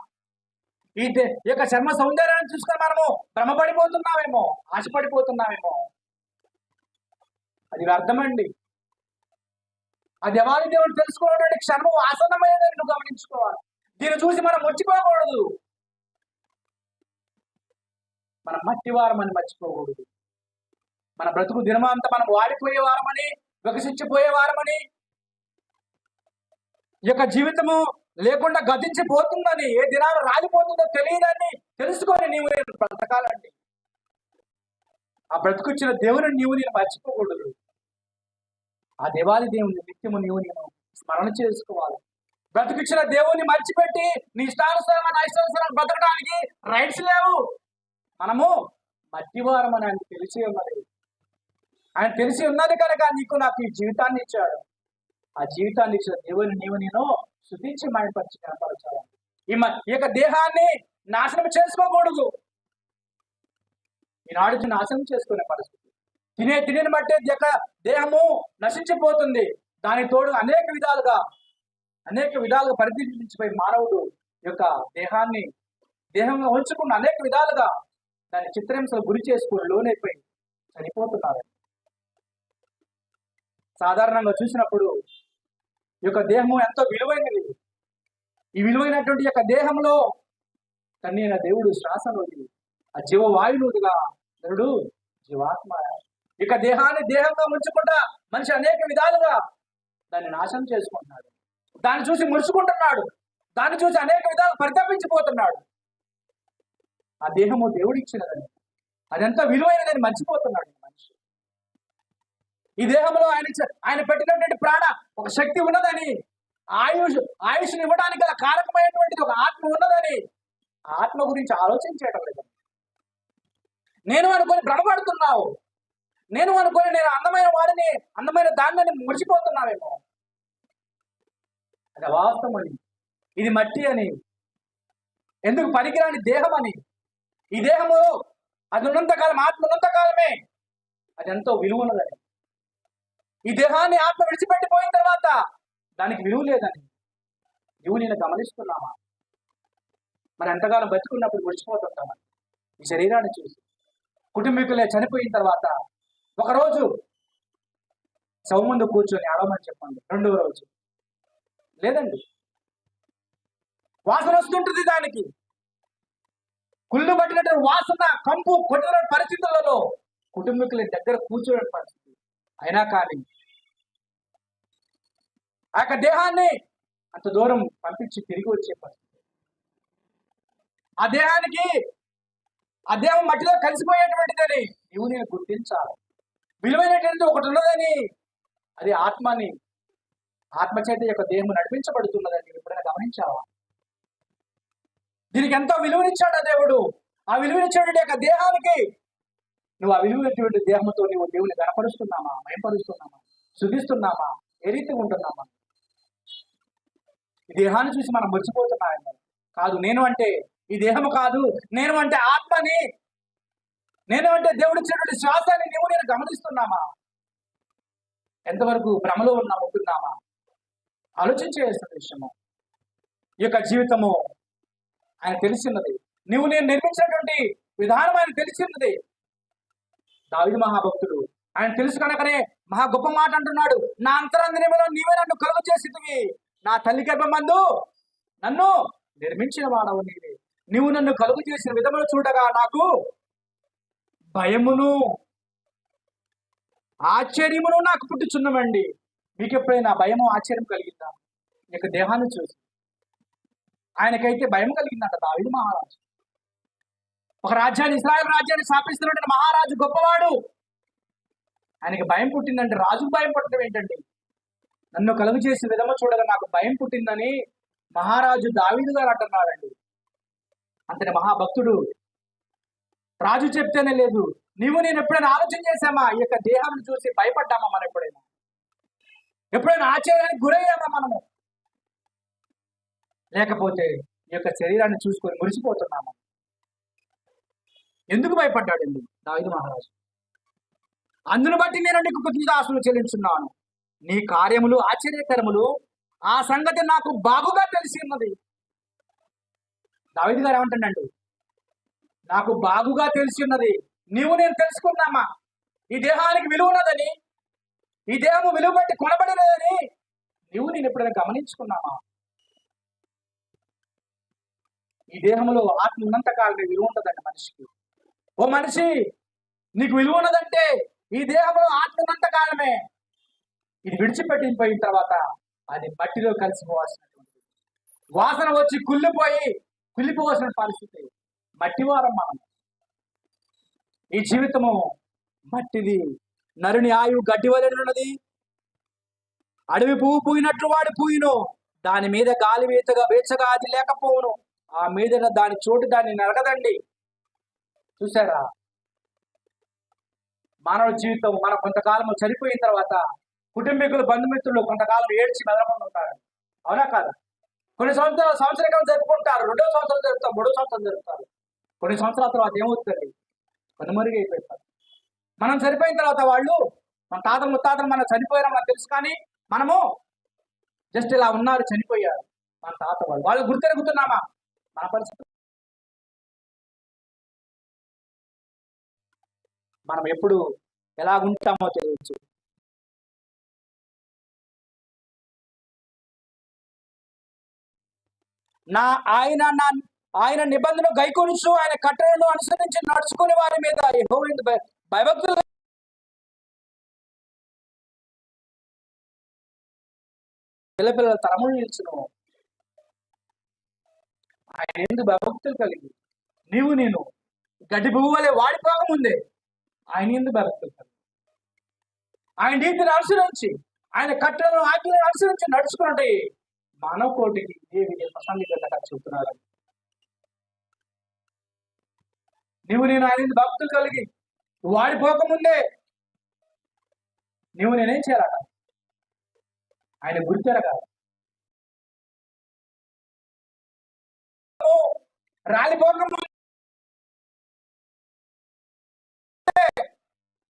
A: ఈ యొక్క చర్మ సౌందర్యాన్ని చూసుకొని మనము భ్రమపడిపోతున్నామేమో, ఆశపడిపోతున్నామేమో. అది వ్యర్థమండి. అది ఎవరి దేవుడు తెలుసుకోవడానికి క్షణము ఆసన్నమైనదని నువ్వు గమనించుకోవాలి. దీన్ని చూసి మనం మర్చిపోకూడదు. మనం మట్టివారమని మర్చిపోకూడదు. మన బ్రతుకు దినమంతా మనం వాడిపోయే వారమని, వికసించిపోయే వారమని, ఈ యొక్క జీవితము లేకుండా గతించిపోతుందని, ఏ దినాలు రాలిపోతుందో తెలియదని తెలుసుకొని నీవు నేను బ్రతకాలండి. ఆ బ్రతుకుచ్చిన దేవుని నేను మర్చిపోకూడదు. ఆ దేవాది దేవుని నిత్యము నేను స్మరణ చేసుకోవాలి. బ్రతికిచ్చిన దేవుని మర్చిపెట్టి నీ ఇష్టానుసారం ఇష్టానుసారం బ్రతకడానికి రైట్స్ లేవు. మనము మట్టివారం అని ఆయన తెలిసి ఉన్నది. ఆయన తెలిసి ఉన్నది కనుక నాకు ఈ జీవితాన్ని ఇచ్చాడు. ఆ జీవితాన్ని ఇచ్చిన దేవుని నేను శుద్ధించి మాయపరిచి కనపరచాలి. ఈ యొక్క దేహాన్ని నాశనం చేసుకోకూడదు. ఈనాడు నాశనం చేసుకునే పరిస్థితి. తిని బట్టే దేహము నశించిపోతుంది. దాని తోడు అనేక విధాలుగా పరిధించిపోయి మానవుడు యొక్క దేహంగా ఉంచుకున్న అనేక విధాలుగా దాని చిత్రహింసలు గురి చేసుకుని లోనైపోయి చనిపోతున్నారు. సాధారణంగా చూసినప్పుడు ఈ యొక్క దేహము ఎంతో విలువైనది. ఈ విలువైనటువంటి యొక్క దేహంలో కన్నీన దేవుడు శ్వాసలోది, ఆ జీవవాయువుగా దేవుడు జీవాత్మ. ఇక దేహాన్ని దేహంగా ఉంచకుండా మనిషి అనేక విధాలుగా దాన్ని నాశనం చేసుకుంటున్నాడు. దాన్ని చూసి మురుచుకుంటున్నాడు. దాన్ని చూసి అనేక విధాలు పరితపించిపోతున్నాడు. ఆ దేహము దేవుడిచ్చినదని, అదెంత విలువైనదని మర్చిపోతున్నాడు మనిషి. ఈ దేహంలో ఆయన పెట్టినటువంటి ప్రాణ ఒక శక్తి ఉన్నదని, ఆయుష్ని ఇవ్వడానికి గల కారకమైనటువంటిది ఒక ఆత్మ ఉన్నదని, ఆత్మ గురించి ఆలోచించేయడం లేదు. నేను అనుకొని భ్రమపడుతున్నావు. నేను అందమైన వాడిని, అందమైన దాన్ని మురిసిపోతున్నావేమో. అది అవాస్తవం అని, ఇది మట్టి అని, ఎందుకు పనికిరాని దేహం అని. ఈ దేహము అది ఉన్నంతకాలం, ఆత్మ ఉన్నంతకాలమే అది ఎంతో విలువ ఉన్నదని. ఈ దేహాన్ని ఆత్మ విడిచిపెట్టిపోయిన తర్వాత దానికి విలువ లేదని నువ్వు నేను గమనిస్తున్నామా? మరి ఎంతకాలం బతుకున్నప్పుడు ముడిచిపోతుంటామని ఈ శరీరాన్ని చూసి. కుటుంబీకులే చనిపోయిన తర్వాత ఒకరోజు శవ ముందు కూర్చొని అడవమని చెప్పండి, రెండవ రోజు లేదండి, వాసన వస్తుంటుంది. దానికి కుళ్ళు పట్టినట్టు వాసన, కంపు కొట్టిన పరిస్థితులలో కుటుంబీకుల దగ్గర కూర్చోని పరిస్థితి. అయినా కానీ ఆ యొక్క దేహాన్ని అంత దూరం పంపించి తిరిగి వచ్చే పరిస్థితి. ఆ దేహం మట్టిలో కలిసిపోయేటువంటిదని నువ్వు నేను గుర్తించాలి. విలువైనటువంటి ఒకటి ఉన్నదని, అది ఆత్మచేత యొక్క దేహం నడిపించబడుతున్నదని ఎప్పుడైనా గమనించావా? దీనికి ఎంతో విలువనిచ్చాడు ఆ దేవుడు. ఆ విలువనిచ్చేటువంటి యొక్క దేహానికి నువ్వు ఆ విలువైనటువంటి దేహంతో నువ్వు దేవుని గణపరుస్తున్నామా, మయంపరుస్తున్నామా, శుద్ధిస్తున్నామా, ఏ రీతిగా ఉంటున్నామా? ఈ దేహాన్ని చూసి మనం మర్చిపోతున్నామేమో. కాదు, నేను అంటే ఈ దేహము కాదు, నేను అంటే ఆత్మని, నేను అంటే దేవుడు ఇచ్చినటువంటి శ్వాసాన్ని నేను గమనిస్తున్నామా? ఎంతవరకు భ్రమలో ఉంటున్నామా? ఆలోచించే విషయము. ఈ యొక్క జీవితము ఆయన తెలిసినది. నువ్వు నేను నిర్మించినటువంటి విధానం ఆయన తెలిసినది. దావీదు మహాభక్తుడు ఆయన తెలుసు కనుకనే మహా గొప్ప మాట అంటున్నాడు, నా అంతరంగంలో నీవే నన్ను కలుగ చేసితివి, నా తల్లి గర్భమందు నన్ను నిర్మించిన వాడవు నీవే. నీవు నన్ను కలుగు చేసిన విధమును చూడగా నాకు భయమును ఆశ్చర్యమును నాకు పుట్టుచున్నవండి. మీకు ఎప్పుడైనా భయము ఆశ్చర్యం కలిగిందా? ఈ యొక్క దేహాన్ని చూసి ఆయనకైతే భయం కలిగిందంట దావీదు మహారాజు. ఒక రాజ్యాన్ని, ఇశ్రాయేలు రాజ్యాన్ని స్థాపిస్తున్నటువంటి మహారాజు గొప్పవాడు. ఆయనకి భయం పుట్టిందంటే రాజుకు భయం పుట్టడం ఏంటండి? నన్ను కలుగు చేసిన విధము చూడగా నాకు భయం పుట్టిందని మహారాజు దావీదు గారు అంటున్నారండి. అంతటి మహాభక్తుడు. రాజు చెప్తేనే లేదు. నీవు నేను ఎప్పుడైనా ఆలోచన చేశామా? ఈ యొక్క దేహాన్ని చూసి భయపడ్డామా? మనం ఎప్పుడైనా ఆశ్చర్యానికి గురయ్యామా మనము? లేకపోతే ఈ యొక్క శరీరాన్ని చూసుకొని మురిసిపోతున్నామా? ఎందుకు భయపడ్డాడండి దావీదు మహారాజు? అందును బట్టి నేను నీకు కృతజ్ఞతాస్తుతులు చెల్లించున్నాను. నీ కార్యములు ఆశ్చర్యకరములు, ఆ సంగతి నాకు బాగుగా తెలిసి ఉన్నది. దావీదు గారు ఏమంటాడండి? నాకు బాగుగా తెలిసి ఉన్నది. నీవు నేను తెలుసుకున్నామా? ఈ దేహానికి విలువ ఉన్నదని, ఈ దేహము విలువ బట్టి కొనబడినదని నీవు నేను ఎప్పుడైనా గమనించుకున్నామా? ఈ దేహంలో ఆత్మ ఉన్నంత కాలమే విలువ ఉంటుందండి మనిషికి. ఓ మనిషి, నీకు విలువ ఉన్నదంటే ఈ దేహంలో ఆత్మ ఉన్నంత కాలమే. ఇది విడిచిపెట్టిపోయిన తర్వాత అది మట్టిలో కలిసిపోవాల్సినటువంటి, వాసన వచ్చి కుళ్ళిపోవాల్సిన పరిస్థితి. మట్టివారం మనం. ఈ జీవితము మట్టిది. నరుని ఆయువు గడ్డి వలెనున్నది. అడవి పువ్వు పూయినట్లు వాడు పూయిను, దాని మీద గాలి వేచగా అది లేకపోవును. ఆ మీద దాని చోటు దాన్ని నరగదండి. చూసారా? మానవ జీవితం మనం కొంతకాలం చనిపోయిన తర్వాత కుటుంబీకులు, బంధుమిత్రులు కొంతకాలం ఏడ్చి మెదలకుండా ఉంటారు. అవునా కాదు? కొన్ని సంవత్సరాలు జరుపుకుంటారు, 2వ సంవత్సరం జరుపుతారు, 3వ సంవత్సరం జరుపుతారు. కొన్ని సంవత్సరాల తర్వాత ఏమవుతుంది? కనుమరుగైపోతారు. మనం చనిపోయిన తర్వాత వాళ్ళు, మన తాతలు ముత్తాతలు మనం చనిపోయారు మనకు తెలుసు, కానీ మనము జస్ట్ ఇలా ఉన్నారు, చనిపోయారు మన తాత వాళ్ళు గుర్తెరుగుతున్నామా? మన పరిస్థితి మనం ఎప్పుడు ఎలా ఉంటామో తెలియచ్చు. ఆయన నిబంధన గైకొనుచు ఆయన కట్టడలను అనుసరించి నడుచుకునే వారి మీద యెహోవా భయభక్తులు పిల్లపిల్లల తరములు నిల్చును. ఆయన ఎందుకు భయభక్తులు కలిగి నీవు నేను గడ్డి పువ్వు వలె వాడిపోకముందే ఆయన ఎందుకు భయభక్తులు కలిగి ఆయన నీతిని అనుసరించి, ఆయన కట్టడలను ఆజ్ఞలను అనుసరించి నడుచుకున్నట్టే మానవ కోటికి ఏ విజయ ప్రసంగికంగా చెబుతున్నారు. నీవు నేను ఆయన భక్తులు కలిగి వాడిపోకముందే నీవు నేనేం చేయాలట? ఆయన గుర్తెరగా రాలిపోకముందే,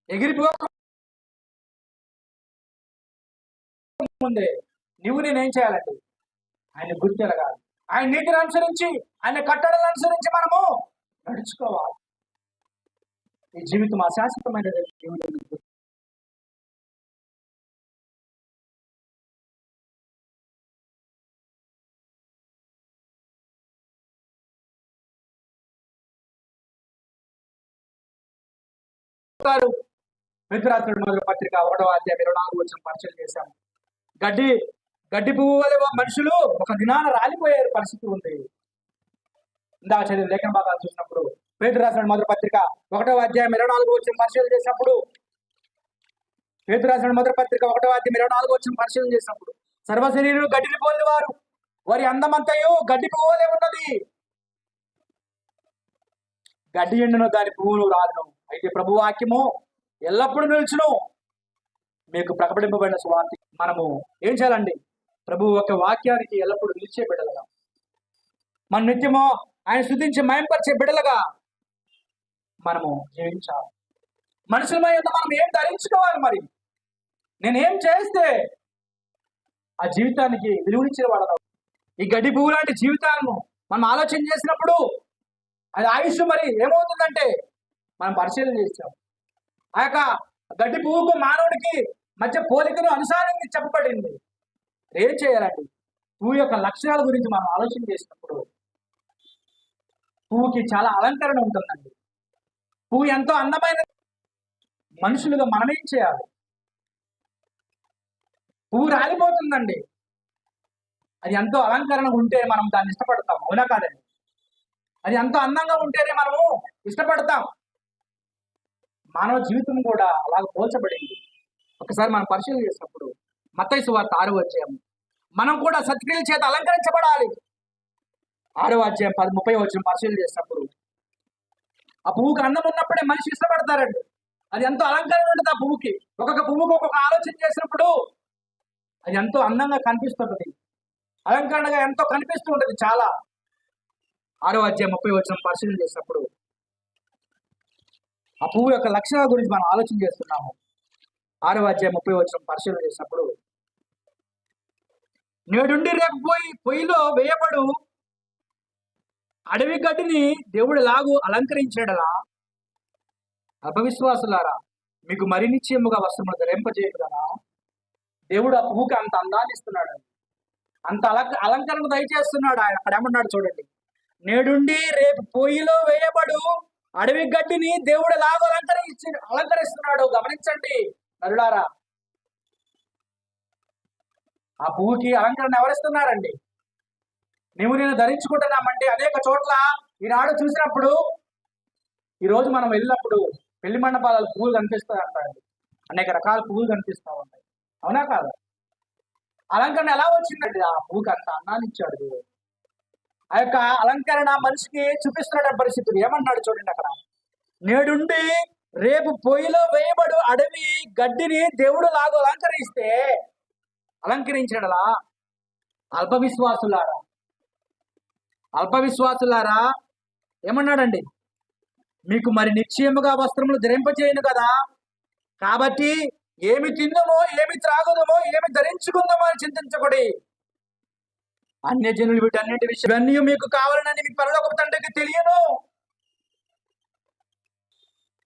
A: ఎగిరిపోకముందే నువ్వు నేనేం చేయాలండి? ఆయన గుర్తెరగాలి. ఆయన నీతిని అనుసరించి, ఆయన కట్టడలను అనుసరించి మనము నడుచుకోవాలి. ఈ జీవితం అశాశ్వతమైన జీవితం. మిత్రాత్రుడు మొదటి పత్రిక 1వ అధ్యాయం 24వ వచనం పరిచయం చేశాము. గడ్డి పువ్వు వలె మనుషులు ఒక దినాన రాలిపోయే పరిస్థితి ఉంది. ఇందాక చదివిన లేఖన భాగాలు చూసినప్పుడు పేతురు రాసిన మొదటి పత్రిక 1వ అధ్యాయం 24వ వచనం పరిశీలన చేసినప్పుడు, పేతురు రాసిన మొదటి పత్రిక 1వ అధ్యాయం 24వ వచనం పరిశీలన చేసినప్పుడు, సర్వ శరీరులు గడ్డిని పోలిన వారి అందమంతయు గడ్డి పువ్వు వలె ఉన్నది. గడ్డి ఎండును, దాని పువ్వులు రాలును. అయితే ప్రభు వాక్యము ఎల్లప్పుడూ నిలుచును. మీకు ప్రకటింపబడిన సువార్త. మనము ఏం చేయాలండి? ప్రభు ఒక వాక్యానికి ఎల్లప్పుడూ నిలిచే బిడ్డలుగా, మన నిత్యము ఆయన స్తుతించి మయంపరిచే బిడ్డలుగా మనము జీవించాలి. మనుషులమై మనం ఏం ధరించుకోవాలి? మరి నేనేం చేస్తే ఆ జీవితానికి విలువనిచ్చిన వాడను? ఈ గడ్డి పువ్వు లాంటి జీవితాలను మనం ఆలోచన చేసినప్పుడు అది ఆయుష్ మరి ఏమవుతుందంటే మనం పరిశీలన చేస్తాం. ఆ యొక్క గడ్డి పువ్వుకు మానవుడికి మధ్య పోలికను అనుసారంగా చెప్పబడింది. ఏం చేయాలండి? పువ్వు యొక్క లక్షణాల గురించి మనం ఆలోచన చేసినప్పుడు పువ్వుకి చాలా అలంకరణ ఉంటుందండి. పువ్వు ఎంతో అందమైన. మనుషులుగా మనం ఏం చేయాలి? పువ్వు రాలిపోతుందండి, అది ఎంతో అలంకరణ ఉంటే మనం దాన్ని ఇష్టపడతాం, అవునా కాదండి? అది ఎంతో అందంగా ఉంటేనే మనము ఇష్టపడతాం. మానవ జీవితం కూడా అలాగ పోల్చబడింది. ఒకసారి మనం పరిశీలన చేసినప్పుడు మత్తయి సువార్త 6వ అధ్యాయం, మనం కూడా సత్క్రియల చేత అలంకరించబడాలి. 6వ అధ్యాయం 30వ వచనం పరిశీలన చేసినప్పుడు ఆ పువ్వుకి అందం ఉన్నప్పుడే మనిషి ఇష్టపడతారండి. అది ఎంతో అలంకరణ ఉంటుంది ఆ పువ్వుకి. ఒక్కొక్క పువ్వుకి ఒక్కొక్క ఆలోచన చేసినప్పుడు అది ఎంతో అందంగా కనిపిస్తుంటది, అలంకరణగా ఎంతో కనిపిస్తూ ఉంటుంది చాలా. 6వ అధ్యాయం 30వ వచనం పరిశీలన చేసినప్పుడు ఆ పువ్వు యొక్క లక్షణాల గురించి మనం ఆలోచన చేస్తున్నాము. 6వ అధ్యాయం 30వ వచనం పరిశీలన చేసినప్పుడు, నేడుండి రేపు పొయ్యిలో వేయబడు అడవి గడ్డిని దేవుడు లాగు అలంకరించాడలా, అపవిశ్వాసులారా మీకు మరి నిశ్చయముగా వస్త్రములు ధరింపజేయడు కదా. దేవుడు ఆ పువ్వుకి అంత అందాన్ని ఇస్తున్నాడు, అంత అలంకరణ దయచేస్తున్నాడు. ఆయన అక్కడ ఏమన్నాడు చూడండి, నేడుండి రేపు పొయ్యిలో వేయబడు అడవి గడ్డిని దేవుడు లాగు అలంకరిస్తున్నాడు. గమనించండి నరులారా, ఆ పువ్వుకి అలంకరణ ఎవరిస్తున్నారండి? నేను ధరించుకుంటున్నామంటే అనేక చోట్ల ఈనాడు చూసినప్పుడు, ఈరోజు మనం వెళ్ళినప్పుడు పెళ్లి మండపాలలో పువ్వులు కనిపిస్తాయి అంటారండి, అనేక రకాల పువ్వులు కనిపిస్తూ ఉంటాయి, అవునా కాదా? అలంకరణ ఎలా వచ్చిందండి? ఆ పువ్వుకి అంత అన్నాన్ని ఇచ్చాడు దేవుడు. ఆ యొక్క అలంకరణ మనిషికి చూపిస్తున్న పరిస్థితులు ఏమన్నాడు చూడండి అక్కడ, నేడుండి రేపు పొయ్యిలో వేయబడు అడవి గడ్డిని దేవుడు లాగు అలంకరించడలా, అల్పవిశ్వాసులారా అల్పవిశ్వాసులారా ఏమన్నాడండి, మీకు మరి నిశ్చయముగా వస్త్రములు ధరింపజేయను కదా. కాబట్టి ఏమి తిందమో, ఏమి త్రాగుదమో, ఏమి ధరించుకుందామో అని చింతించకూడి. అన్యజనులు వీటన్నిటి విషయాన్ని మీకు కావాలని మీ పరలోకపు తండ్రికి తెలియను.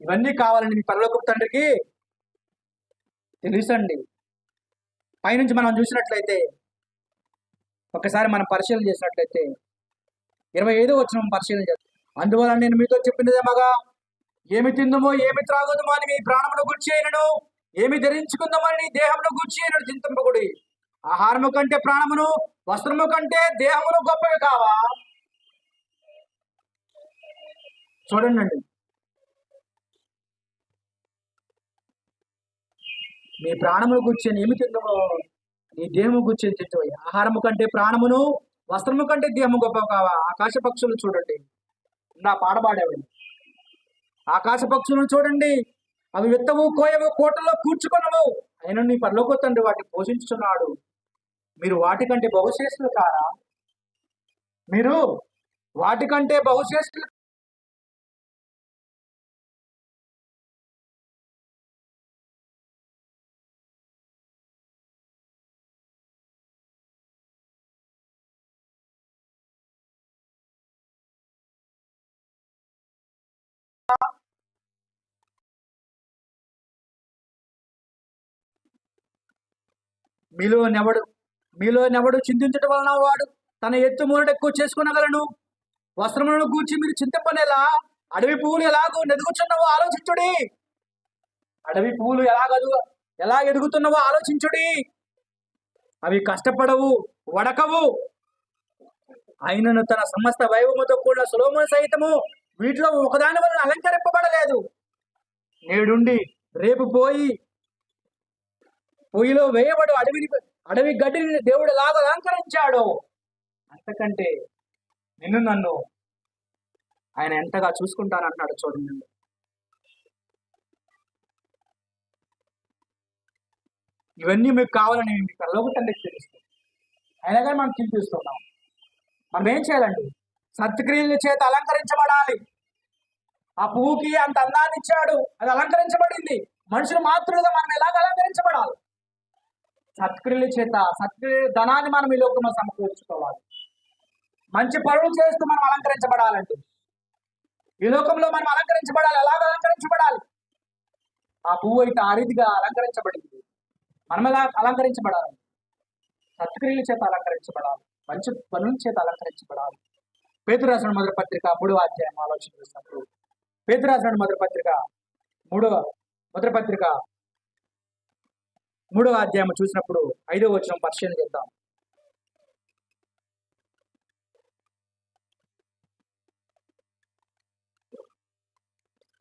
A: ఇవన్నీ కావాలని మీ పరలోకపు తండ్రికి తెలుసండి. పైనుంచి మనం చూసినట్లయితే, ఒకసారి మనం పరిశీలన చేసినట్లయితే 25వ వచనం పరిశీలన చేస్తాం. అందువల్ల నేను మీతో చెప్పినదేమగా, ఏమి తిందుమో, ఏమి త్రాగుదమో అని మీ ప్రాణమును గూర్చి అయినను, ఏమి ధరించుకుందామని దేహమును గూర్చి అయినను చింతింపకుడి. ఆహారము కంటే ప్రాణమును, వస్త్రము కంటే దేహమును గొప్పవి కావా. చూడండి, మీ ప్రాణమును కూర్చొని ఏమి తిందమో నీ దేహము కూర్చొని తింటోయి. ఆహారము కంటే ప్రాణమును, వస్త్రము కంటే దేహము గొప్ప కావా. ఆకాశ పక్షులు చూడండి, నా పాడబాడేవాడు. ఆకాశ పక్షులను చూడండి, అవి విత్తవు, కోయవు, కోటల్లో కూర్చుకొనవు, అయినా నీ పరలోక తండ్రి వాటిని పోషించుతున్నాడు. మీరు వాటికంటే బహుశ్రేష్ఠులు కారా? మీరు వాటికంటే బహుశ్రేష్ఠులు. మీలో నెవడు చింతించడం వలన వాడు తన ఎత్తు మూరట ఎక్కువ చేసుకునగలను. వస్త్రములను గూర్చి మీరు చింతపనేలా, అడవి పువ్వులు ఎలాగో ఎదుగుచున్నవో ఆలోచించుడి. అడవి పువ్వులు ఎలా ఎదుగుతున్నవో ఆలోచించుడి. అవి కష్టపడవు, వడకవు, ఆయనను తన సమస్త వైభవముతో కూడిన సొలొమోను సైతము వీటిలో ఒకదాని వలన అలంకరింపబడలేదు. నేడుండి రేపు పొయ్యిలో వేయబడు అడవి గడ్డిని దేవుడు లాగా అలంకరించాడు. అంతకంటే నన్ను ఆయన ఎంతగా చూసుకుంటానంటున్నాడు చూడండి. ఇవన్నీ మీకు కావాలని మీకు పరలోక తండ్రికి తెలుస్తుంది, అయినా కానీ మనం చింతిస్తున్నాం. మనం ఏం చేయాలండి? సత్క్రియల చేత అలంకరించబడాలి. ఆ పువ్వుకి అంత అందాన్ని ఇచ్చాడు, అది అలంకరించబడింది. మనుషులు మాత్రులుగా మనం ఎలాగ అలంకరించబడాలి? సత్క్రియల చేత, సత్క్రియ ధనాన్ని మనం ఈ లోకంలో సమకూర్చుకోవాలి. మంచి పనులు చేస్తూ మనం అలంకరించబడాలండి. ఈ లోకంలో మనం అలంకరించబడాలి. ఎలాగ అలంకరించబడాలి? ఆ పువ్వు అయితే ఆ రీతిగా అలంకరించబడింది. మనం ఎలా అలంకరించబడాలి? సత్క్రియల చేత అలంకరించబడాలి, మంచి పనుల చేత అలంకరించబడాలి. పేతురు రాసిన మొదటి పత్రిక 3వ అధ్యాయం ఆలోచన చేసినప్పుడు, పేతురు రాసిన మొదటి పత్రిక 3వ అధ్యాయం చూసినప్పుడు 5వ వచనం పరిశీలన చేద్దాం.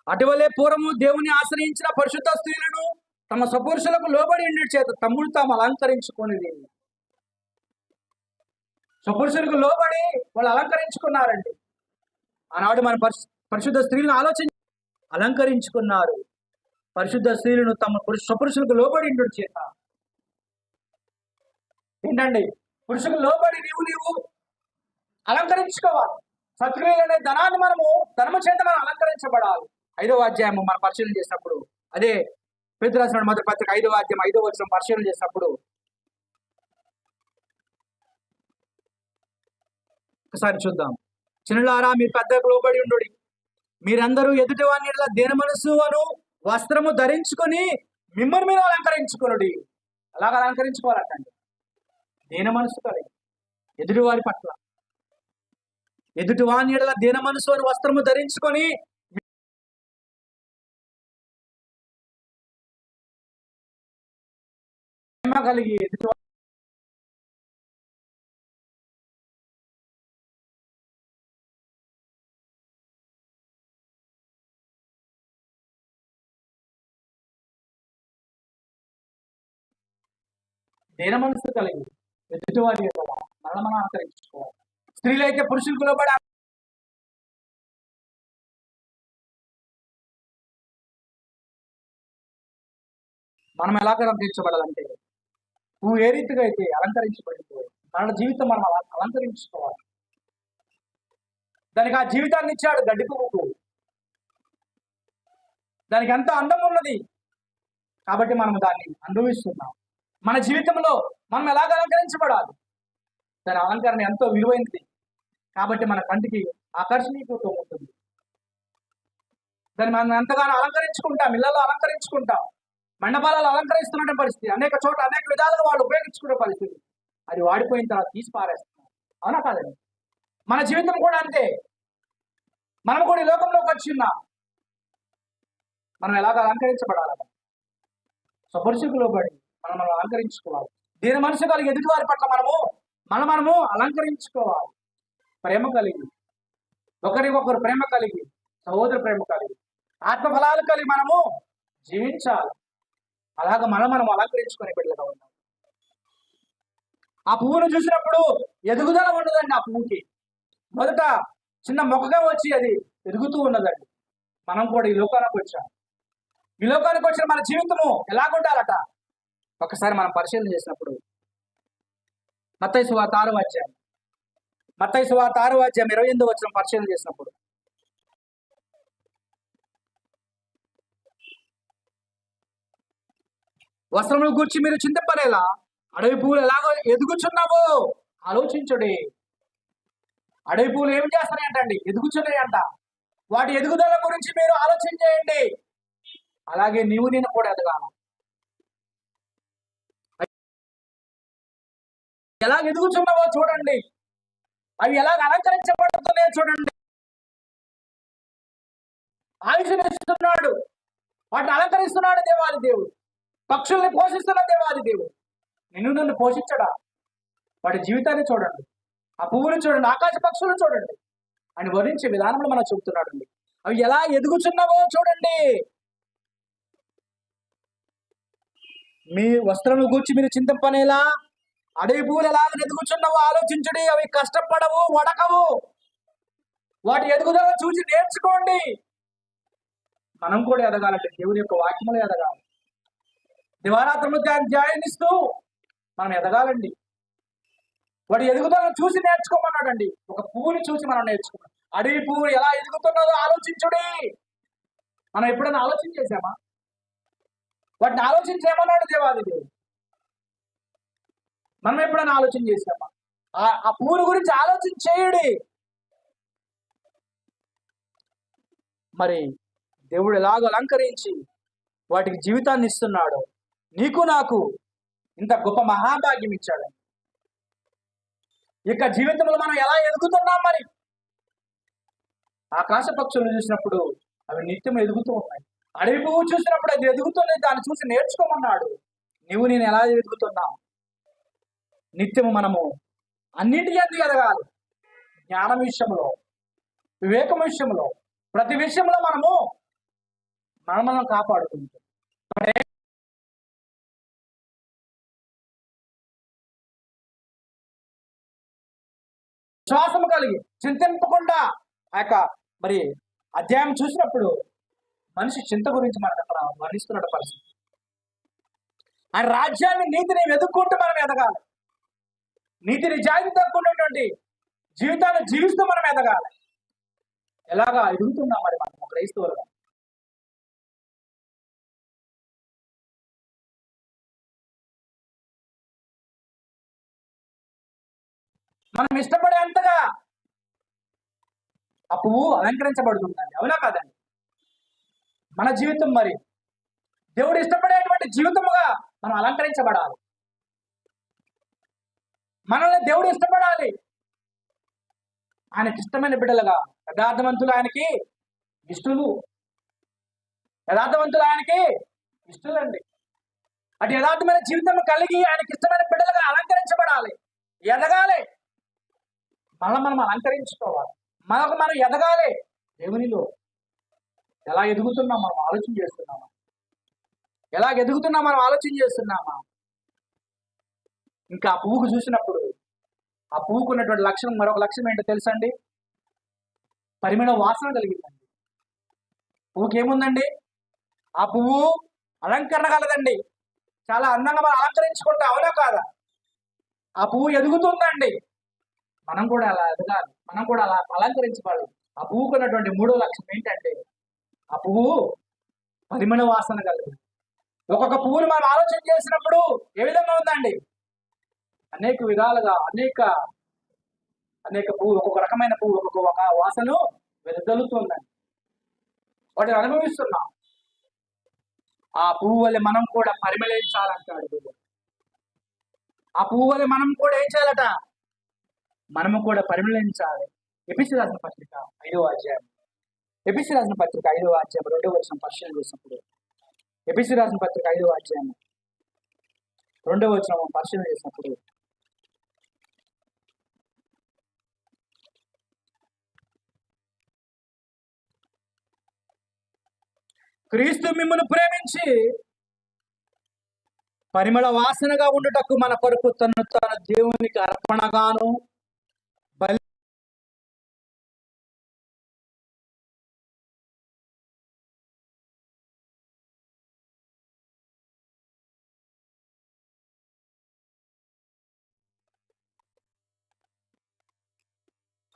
A: అటువలే పూర్వము దేవుని ఆశ్రయించిన పరిశుద్ధ స్త్రీలను తమ స్వపురుషులకు లోబడి ఉండి చేత తమ్ముడు తాము అలంకరించుకునేది. స్వపురుషులకు లోబడి వాళ్ళు అలంకరించుకున్నారండి. ఆనాడు మన పరిశుద్ధ స్త్రీలను అలంకరించుకున్నారు. పరిశుద్ధ స్త్రీలను తమ స్వపురుషులకు లోబడి ఉండి చేత ఏంటండి, పురుషులకు లోబడి నీవు అలంకరించుకోవాలి. సత్క్రియలు అనే ధనము చేత మనం అలంకరించబడాలి. 5వ అధ్యాయం మనం పరిశీలన చేసినప్పుడు, అదే పేతురు రాసిన మొదటి పత్రిక 5వ అధ్యాయం 5వ వచనం పరిశీలన చేసినప్పుడు ఒకసారి చూద్దాం. చిన్నలారా మీరు పెద్దకు లోబడి ఉండు, మీరందరూ ఎదుటి వాని యెడల దీన మనస్సు అను వస్త్రము ధరించుకొని మిమ్మల్ని మీరు అలంకరించుకునుడి. అలాగ అలంకరించుకోవాలంటండి. దీన మనస్సు కలిగి ఎదుటి వారి పట్ల, ఎదుటి వాని యెడల దీన మనస్సు అని వస్త్రము ధరించుకొని కలిగి ఎదుటి దీన మనస్సు కలిగి ఎదుటివారి మనం ఆచరించుకోవాలి. స్త్రీలైతే పురుషులకు లోబడి మనం ఎలాగ అలంకరించబడాలంటే, నువ్వు ఏ రీతిగా అయితే అలంకరించబడిందో మన జీవితం మనం అలంకరించుకోవాలి. దానికి ఆ జీవితాన్ని ఇచ్చాడు గడ్డి పువ్వుకు. దానికి ఎంత అందం ఉన్నది కాబట్టి మనం దాన్ని అనుభవిస్తున్నాం. మన జీవితంలో మనం ఎలాగ అలంకరించబడాలి, దాని అలంకరణ ఎంతో విలువైనది కాబట్టి మన కంటికి ఆకర్షణీయత ఉంటుంది. దాన్ని మనం ఎంతగానో అలంకరించుకుంటాం, ఇళ్లలో అలంకరించుకుంటాం, మండపాలలో అలంకరిస్తున్న పరిస్థితి, అనేక చోట్ల అనేక విధాలుగా వాళ్ళు ఉపయోగించుకునే పరిస్థితి. అది వాడిపోయిన తర్వాత తీసి పారేస్తున్నాం. అవునా కాదండి? మన జీవితం కూడా అంతే. మనం కూడా ఈ లోకంలోకి వచ్చిన్నా మనం ఎలాగ అలంకరించబడాలి, స్వపురుషులకు లోబడి మనం అలంకరించుకోవాలి. దీని మనసు కలిగి ఎదుటి వారి పట్ల మనము అలంకరించుకోవాలి. ప్రేమ కలిగి, ఒకరికొకరు ప్రేమ కలిగి, సహోదర ప్రేమ కలిగి, ఆత్మఫలాలు కలిగి మనము జీవించాలి. అలాగ మనం అలంకరించుకునే బిడ్డలుగా ఉన్నాం. ఆ పువ్వును చూసినప్పుడు ఎదుగుదల ఉండదండి. ఆ పువ్వుకి మొదట చిన్న మొక్కగా వచ్చి అది ఎదుగుతూ ఉన్నదండి. మనం కూడా ఈ లోకానికి వచ్చాం. ఈ లోకానికి వచ్చిన మన జీవితము ఎలాగుండాలట ఒకసారి మనం పరిశీలన చేసినప్పుడు, మత్తయి సువార్త 6వ అధ్యాయం 28వ వచనం పరిశీలన చేసినప్పుడు, వస్త్రములు గూర్చి మీరు చింతపడేలా అడవి పువ్వులు ఎలాగో ఎదుగుచున్నావో ఆలోచించుడి. అడవి పువ్వులు ఏం చేస్తున్నాయంటండి? ఎదుగుచున్నాయంట. వాటి ఎదుగుదల గురించి మీరు ఆలోచన చేయండి. అలాగే నేను కూడా ఎదగాను. ఎలా ఎదుగుచున్నావో చూడండి, అవి ఎలాగ అలంకరించబడుతున్నాయో చూడండి. ఆయుషనిస్తున్నాడు, వాటిని అలంకరిస్తున్నాడు దేవాది దేవుడు. పక్షుల్ని పోషిస్తున్న దేవాది దేవుడు నన్ను పోషించడా? వాటి జీవితాన్ని చూడండి, ఆ పువ్వుని చూడండి, ఆకాశ పక్షులను చూడండి అని వర్ణించే విధానంలో మనం చెబుతున్నాడు అండి. అవి ఎలా ఎదుగుచున్నావో చూడండి. మీ వస్త్రములు గూర్చి మీరు చింతపనేలా అడవి పువ్వులు ఎలా ఎదుగుచున్నావో ఆలోచించుడి. అవి కష్టపడవు, వడకవు. వాటి ఎదుగుదల చూసి నేర్చుకోండి. మనం కూడా ఎదగాలంటే దేవుని యొక్క వాక్యములు ఎదగాలి. దివారాత్రములు ధ్యానిస్తూ మనం ఎదగాలండి. వాటి ఎదుగుదలను చూసి నేర్చుకోమన్నాడండి. ఒక పువ్వుని చూసి మనం నేర్చుకున్నాం. అడవి పువ్వు ఎలా ఎదుగుతున్నదో ఆలోచించుడి. మనం ఎప్పుడైనా ఆలోచన చేసామా? వాటిని ఆలోచించేమన్నాడు దేవాది దేవుడు. మనం ఎప్పుడైనా ఆలోచన చేసామా? ఆ పువ్వుల గురించి ఆలోచన చేయుడి. మరి దేవుడు ఎలాగో అలంకరించి వాటికి జీవితాన్ని ఇస్తున్నాడు. నీకు నాకు ఇంత గొప్ప మహాభాగ్యం ఇచ్చాడు. ఇక జీవితంలో మనం ఎలా ఎదుగుతున్నాం మరి? ఆకాశ పక్షులను చూసినప్పుడు అవి నిత్యం ఎదుగుతూ ఉన్నాయి. అడవి పువ్వు చూసినప్పుడు అది ఎదుగుతుంది, దాన్ని చూసి నేర్చుకోమన్నాడు. నేను ఎలా ఎదుగుతున్నాం? నిత్యము మనము అన్నింటి ఎందుకు ఎదగాలి. జ్ఞానం విషయంలో, వివేకం విషయంలో, ప్రతి విషయంలో మనం కాపాడుకుంటాం. విశ్వాసము కలిగి చింతింపకుండా ఆ యొక్క మరి అధ్యాయం చూసినప్పుడు మనిషి చింత గురించి మనకు అక్కడ వర్ణిస్తున్న పరిస్థితి. ఆ రాజ్యాన్ని, నీతిని వెతుక్కుంటూ మనం ఎదగాలి. నీతి నిజాయితీ తక్కున్నటువంటి జీవితాన్ని జీవిస్తూ మనం ఎదగాలి. ఎలాగా ఎదుగుతున్నాం మరి మనం క్రైస్తవులుగా? మనం ఇష్టపడే అంతగా ఆ పువ్వు అలంకరించబడుతుందండి, అవునా కాదండి? మన జీవితం మరి దేవుడు ఇష్టపడేటువంటి జీవితముగా మనం అలంకరించబడాలి. మనల్ని దేవుడు ఇష్టపడాలి. ఆయనకి ఇష్టమైన బిడ్డలుగా, యథార్థవంతులు ఆయనకి ఇష్టలు, యథార్థవంతులు ఆయనకి ఇష్టలండి. అటు యథార్థమైన జీవితం కలిగి ఆయనకి ఇష్టమైన బిడ్డలుగా అలంకరించబడాలి, ఎదగాలి. మనం అలంకరించుకోవాలి, మనం ఎదగాలి. దేవునిలో ఎలా ఎదుగుతున్నాం మనం ఆలోచన చేస్తున్నామా? ఎలా ఎదుగుతున్నాం మనం ఆలోచన చేస్తున్నామా? ఇంకా ఆ పువ్వుకు చూసినప్పుడు ఆ పువ్వుకు ఉన్నటువంటి లక్షణం, మరొక లక్షణం ఏంటో తెలుసండి? పరిమళ వాసన కలిగిందండి. పువ్వుకి ఏముందండి? ఆ పువ్వు అలంకరణ కలదండి. చాలా అందంగా మనం అలంకరించుకుంటే, అవునా కాదా? ఆ పువ్వు ఎదుగుతుందండి. మనం కూడా అలా ఎదగాలి, మనం కూడా అలా అలంకరించబడాలి. ఆ పువ్వుకు ఉన్నటువంటి మూడో లక్షణం ఏంటంటే ఆ పువ్వు పరిమళ వాసన కలదు. ఒక్కొక్క పువ్వుని మనం ఆలోచన చేసినప్పుడు ఏ విధంగా ఉందండి? అనేక విధాలుగా అనేక పువ్వు, ఒక్కొక్క రకమైన పువ్వు ఒక్కొక్క వాసన వెదజల్లుతుందండి. వాటిని అనుభవిస్తున్నాం. ఆ పువ్వు వల్ల మనం కూడా పరిమళించాలంటాడు. ఆ పువ్వు వల్ల మనం కూడా ఏం చేయాలట? మనము కూడా పరిమళించాలి. ఎఫెసీయులకు రాసిన పత్రిక 5వ అధ్యాయం, ఎఫెసీయులకు రాసిన పత్రిక 5వ అధ్యాయం 2వ వచనం పరిశీలన చేసినప్పుడు, ఎఫెసీయులకు రాసిన పత్రిక 5వ అధ్యాయం 2వ వచనం పరిశీలన చేసినప్పుడు, క్రీస్తు మిమ్మును ప్రేమించి పరిమళ వాసనగా ఉండుటకు మన కొరకు తన దేవునికి అర్పణగాను బలి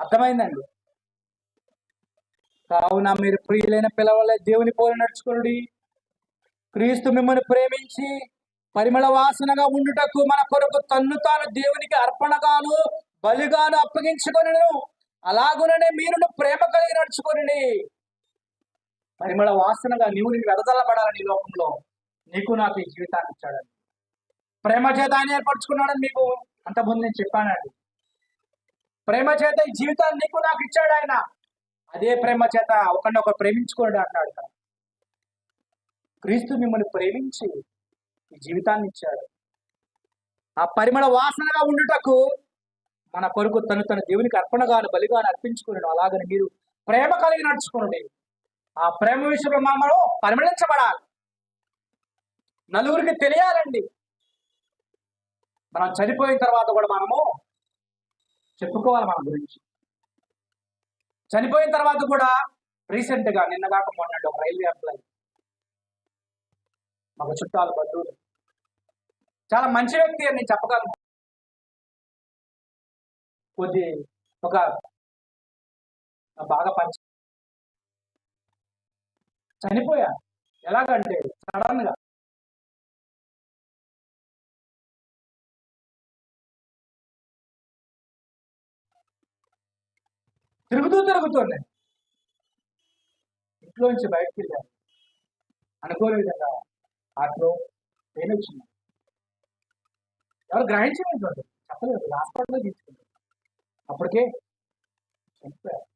A: అర్థమైందండి. కావున మీరు ప్రియులైన పిల్లవలే దేవుని పోలి నడుచుకోండి. క్రీస్తు మిమ్మల్ని ప్రేమించి పరిమళ వాసనగా ఉండుటకు మన కొరకు తాను దేవునికి అర్పణగాను బలిగాను అప్పగించుకొనెను. అలాగుననే మీరును ప్రేమ కలిగి నడుచుకొని పరిమళ వాసనగా నీవు వెదజల్లబడాలని లోకంలో నీకు నాకు ఈ జీవితాన్ని ఇచ్చాడని, ప్రేమ చేత ఆయన ఏర్పరచుకున్నాడని మీకు అంతకుముందు నేను చెప్పానండి. ప్రేమ చేత ఈ జీవితాన్ని నీకు నాకు ఇచ్చాడు ఆయన. అదే ప్రేమ చేత ఒకరినొకరు ప్రేమించుకోండి అన్నాడు కదా. క్రీస్తు మిమ్మల్ని ప్రేమించి ఈ జీవితాన్ని ఇచ్చాడు. ఆ పరిమళ వాసనగా ఉండుటకు మన కొరకు తన దేవునికి అర్పణగాను బలిగాను అర్పించుకున్నాడు. అలాగని మీరు ప్రేమ కలిగి నడుచుకోండి. ఆ ప్రేమ విషయంలో మనం పరిమళించబడాలి, నలుగురికి తెలియాలండి. మనం చనిపోయిన తర్వాత కూడా మనము చెప్పుకోవాలి మన గురించి. చనిపోయిన తర్వాత కూడా రీసెంట్గా నిన్న కాక మొన్న ఒక రైల్వే ఎంప్లాయీ, మాకు చుట్టాలు, బంధువులు, చాలా మంచి వ్యక్తి అని నేను చెప్పగలను. ఒక బాగా చనిపోయా. ఎలాగంటే సడన్ గా తిరుగుతుంది. ఇంట్లోంచి బయటకు వెళ్ళారు. అనుకోని విధంగా ఆటలో పెయిన్ వచ్చింది. ఎవరు గ్రహించలేదు, చెప్పలేదు. హాస్పిటల్లో తీసుకుంటారు. అప్పటికే చనిపోయారు.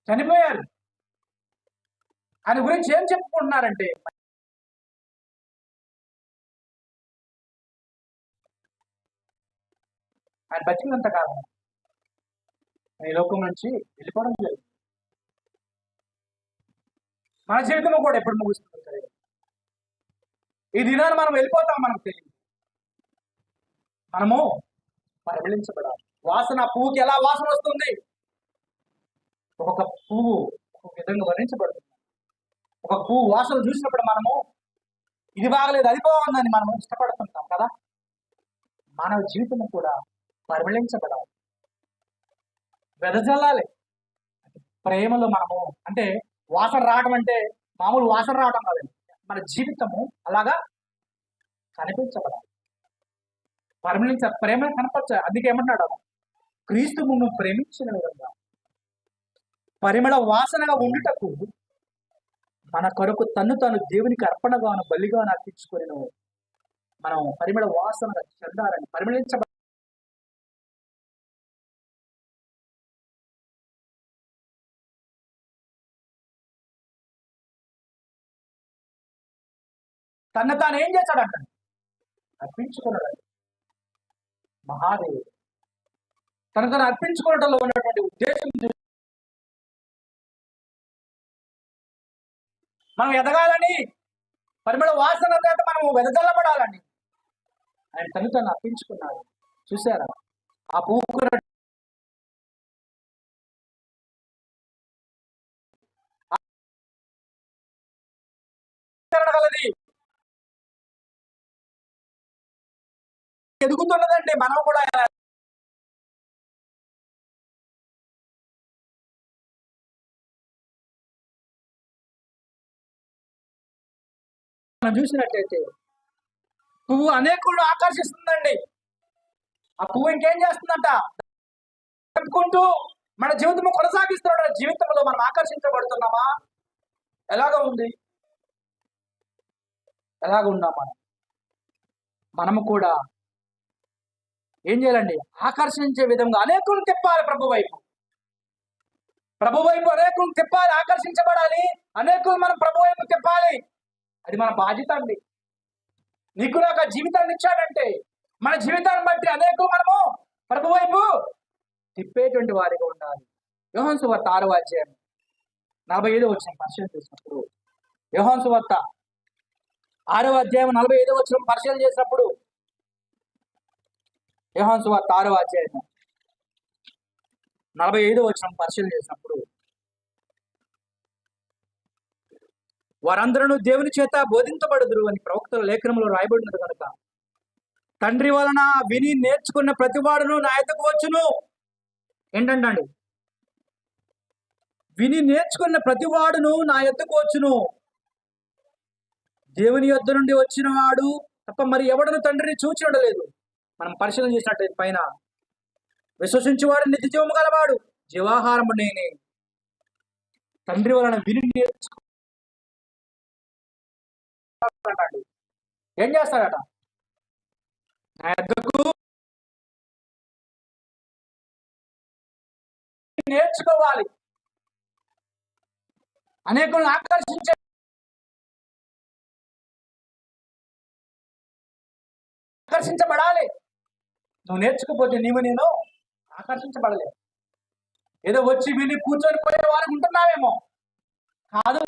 A: చనిపోయారు. ఆయన గురించి ఏం చెప్పుకుంటున్నారంటే, ఆయన బతికినంత కాలం ఈ లోకం నుంచి వెళ్ళిపోవడం జరిగింది. మన జీవితం కూడా ఎప్పుడు ముగుస్తుంది? ఈ దినాన్ని మనం వెళ్ళిపోతాం, మనకు తెలియదు. మనము పరిమళించబడాలి. వాసన, పువ్వుకి ఎలా వాసన వస్తుంది? ఒక్కొక్క పువ్వు ఒక విధంగా వర్ణించబడుతుంది. ఒక పువ్వు వాసన చూసినప్పుడు మనము ఇది బాగలేదు, అది బాగుందని మనం ఇష్టపడుతుంటాం కదా. మానవ జీవితం కూడా పరిమళించబడాలి, వెదజల్లాలి. ప్రేమలో మనము అంటే వాసన రావడం అంటే మామూలు వాసన రావడం కాదండి. మన జీవితము అలాగా కనిపించబడాలి, ప్రేమ కనపరచాలి. అందుకే ఏమంటున్నాడు? క్రీస్తు మమ్మల్ని ప్రేమించిన విధంగా పరిమళ వాసనగా ఉండుటకు మన కొరకు తను దేవునికి అర్పణగాను బలిగాను అర్పించుకొని మనం పరిమళ వాసన చెందాలని పరిమళించబ తను తాను ఏం చేశాడంట? అర్పించుకున్నాడు. మహాదేవుడు తను అర్పించుకోవడంలో ఉన్నటువంటి ఉద్దేశం మనం ఎదగాలని, పరిమళ వాసన చేత మనం వెదజల్లబడాలని ఆయన తను అర్పించుకున్నాడు. చూసారా? ఆ పువ్వు ఎదుగుతున్నదంటే మనం కూడా మనం చూసినట్లయితే పువ్వు అనేకులను ఆకర్షిస్తుందండి. ఆ పువ్వు ఇంకేం చేస్తుందంట? చెప్పుకుంటూ మన జీవితం కొనసాగిస్తున్నాడు. జీవితంలో మనం ఆకర్షించబడుతున్నామా? ఎలాగ ఉంది? ఎలాగ ఉన్నామా? మనము కూడా ఏం చేయాలండి? ఆకర్షించే విధంగా అనేకులను తిప్పాలి ప్రభు వైపు. ప్రభు వైపు అనేకులను తిప్పాలి, ఆకర్షించబడాలి. అనేకులు మనం ప్రభు వైపు తిప్పాలి. అది మన బాధ్యత అండి. నీకు నాకు ఆ జీవితాన్ని ఇచ్చాడంటే మన జీవితాన్ని బట్టి అనేకులు మనము ప్రభు వైపు తిప్పేటువంటి వారిగా ఉండాలి. యోహాను సువార్త 6వ అధ్యాయం 45వ వచనం పరిశీలన చేసినప్పుడు, యోహాను సువార్త 6వ అధ్యాయం 45వ వచనం పరిశీలన చేసినప్పుడు, యోహాను సువార్త 6వ అధ్యాయం 45వ వచనం పరిశీలన చేసినప్పుడు, వారందరూ దేవుని చేత బోధించబడుదురు అని ప్రవక్తల లేఖనంలో రాయబడినది కనుక తండ్రి వలన విని నేర్చుకున్న ప్రతివాడును నా యొద్దకు వచ్చును. ఏంటండి? విని నేర్చుకున్న ప్రతివాడును నా యొద్దకు వచ్చును. దేవుని యొద్ద నుండి వచ్చిన వాడు తప్ప మరి ఎవడను తండ్రిని చూచి ఉండలేదు. మనం పరిశీలన చేసినట్లయితే పైన విశ్వసించేవాడు నిత్య జీవము గలవాడు, జీవాహారము నేనే. తండ్రి వలన విని నేర్చుకు ఏం చేస్తాడట? నా యొద్దకు నేర్చుకోవాలి, అనేకులను ఆకర్షించబడాలి. నువ్వు నేర్చుకోపోతే నేను ఆకర్షించబడలే. ఏదో వచ్చి విని కూర్చొని పోయే వారికి ఉంటున్నావేమో కాదు.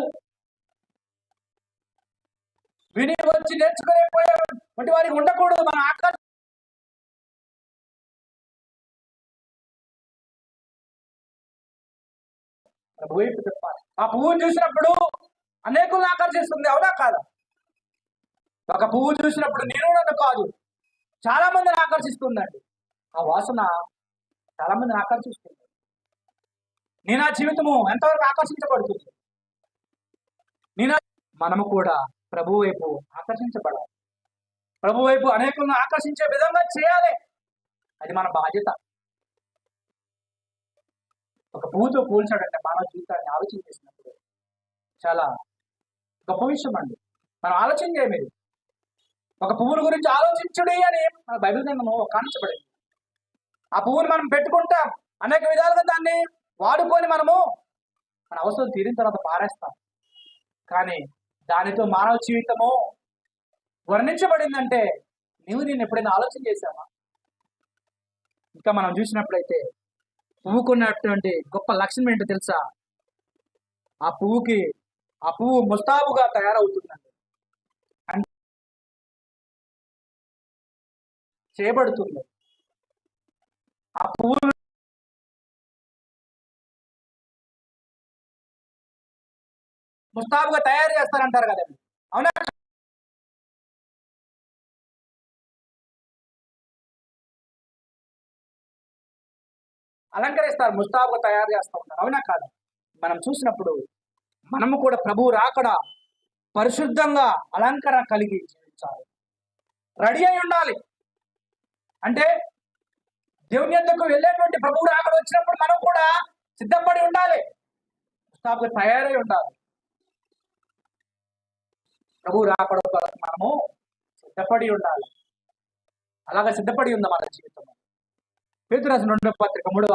A: విని వచ్చి నేర్చుకునే పోయే వంటి వారికి ఉండకూడదు. మన వైపు చెప్పాలి. ఆ పువ్వు చూసినప్పుడు అనేకులను ఆకర్షిస్తుంది, అవునా కాదా? ఒక పువ్వు చూసినప్పుడు నేను నన్ను కాదు, చాలా మందిని ఆకర్షిస్తుందండి. ఆ వాసన చాలా మందిని ఆకర్షిస్తుంది. నేను ఆ జీవితము ఎంతవరకు ఆకర్షించబడుతుంది? మనము కూడా ప్రభు వైపు ఆకర్షించబడాలి. ప్రభు వైపు అనేకులను ఆకర్షించే విధంగా చేయాలి. అది మన బాధ్యత. ఒక పువ్వుతో పోల్చాడంటే మానవ జీవితాన్ని ఆలోచన చేసినప్పుడు చాలా గొప్ప విషయం అండి. మనం ఆలోచన చేయలేదు. ఒక పువ్వుల గురించి ఆలోచించుడి అని మన బైబిల్ గ్రంథంలో కానించబడింది. ఆ పువ్వుని మనం పెట్టుకుంటాం, అనేక విధాలుగా దాన్ని వాడుకొని మనము మన అవసరం తీరిన తర్వాత పారేస్తాం. కానీ దానితో మానవ జీవితము వర్ణించబడిందంటే నేను ఎప్పుడైనా ఆలోచన చేశామా? ఇంకా మనం చూసినప్పుడైతే పువ్వుకున్నటువంటి గొప్ప లక్షణం ఏంటో తెలుసా? ఆ పువ్వు ముస్తాబుగా తయారవుతుందండి, అంటే చేయబడుతుంది. ఆ పువ్వు ముస్తాబుగా తయారు చేస్తారంటారు కదండి, అవునా? అలంకరిస్తారు, ముస్తాబుగా తయారు చేస్తూ ఉంటారు, అవునా కాదు? మనం చూసినప్పుడు మనము కూడా ప్రభువు రాకడ పరిశుద్ధంగా అలంకరణ కలిగి జీవించాలి, రెడీ అయి ఉండాలి. అంటే దేవుని యొద్దకు వెళ్ళేటువంటి ప్రభువు రాకడ వచ్చినప్పుడు మనం కూడా సిద్ధపడి ఉండాలి, ముస్తాబుగా తయారై ఉండాలి. ప్రభు రాకడ కొరకు మనము సిద్ధపడి ఉండాలి. అలాగా సిద్ధపడి ఉందా మన జీవితం? పేతురు రాసిన 2వ పత్రిక 3వ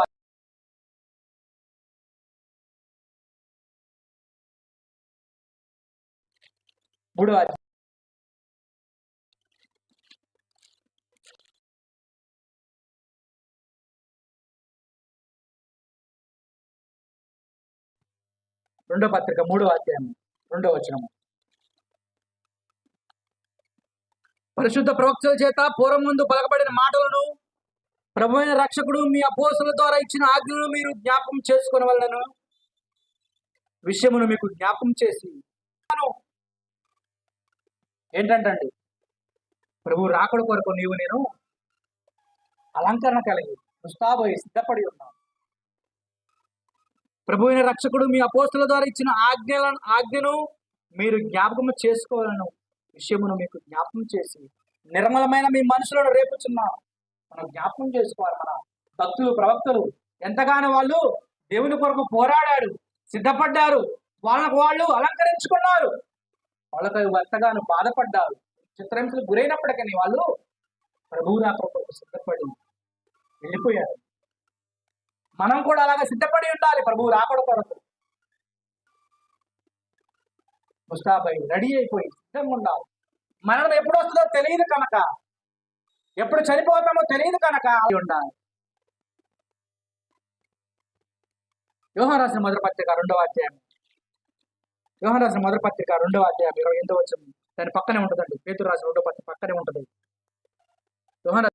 A: అధ్యాయం 2వ వచనము. పరిశుద్ధ ప్రవక్తల చేత పూర్వం ముందు పలకబడిన మాటలను ప్రభువైన రక్షకుడు మీ అపోస్తలుల ద్వారా ఇచ్చిన ఆజ్ఞలను మీరు జ్ఞాపకం చేసుకునే వలన విషయమును మీకు జ్ఞాపకం చేసి ఏంటంటండి, ప్రభు రాకడ కొరకు నీవు నేను అలంకరణ కలిగి ముస్తాబై సిద్ధపడి ఉన్నాను. ప్రభువైన రక్షకుడు మీ అపోస్తలుల ద్వారా ఇచ్చిన ఆజ్ఞను మీరు జ్ఞాపకం చేసుకోవాలను విషయమును మీకు జ్ఞాపకం చేసి నిర్మలమైన మీ మనసులను రేపుచున్నాను. మనం జ్ఞాపకం చేసుకోవాలి. మన భక్తులు ప్రవక్తలు ఎంతగానో వాళ్ళు దేవుని కొరకు పోరాడారు, సిద్ధపడ్డారు, వాళ్ళకు వాళ్ళు అలంకరించుకున్నారు, వాళ్ళకు ఎంతగానో బాధపడ్డారు, చిత్రహింసలకు గురైనప్పటికీ వాళ్ళు ప్రభువు రాకడ కొరకు సిద్ధపడి వెళ్ళిపోయారు. మనం కూడా అలాగే సిద్ధపడి ఉండాలి ప్రభువు రాకడ కొరకు. ముస్తాబై రెడీ అయిపోయి సిద్ధంగా ఉండాలి. మరణం ఎప్పుడు వస్తుందో తెలియదు కనుక, ఎప్పుడు చనిపోతామో తెలియదు కనుక ఉండాలి. యోహాను రాసిన మొదటి పత్రిక 2వ అధ్యాయం 28వ వచనం దాని పక్కనే ఉంటుందండి. పేతురు రాసిన 2వ పత్రిక పక్కనే ఉంటుంది. యోహాను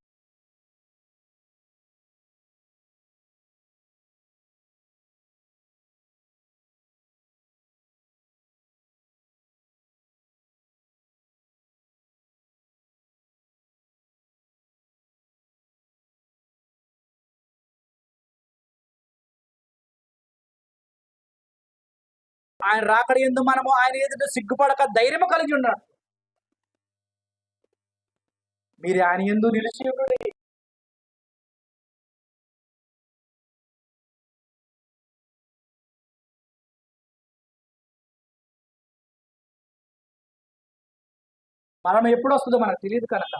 A: ఆయన రాకడ యందు మనము ఆయన ఎదుట సిగ్గుపడక ధైర్యము కలిగి ఉన్నాడు. మీరు ఆయన యందు నిలిచి ఉండుడి. మనం ఎప్పుడు వస్తుందో మనకు తెలియదు కనుక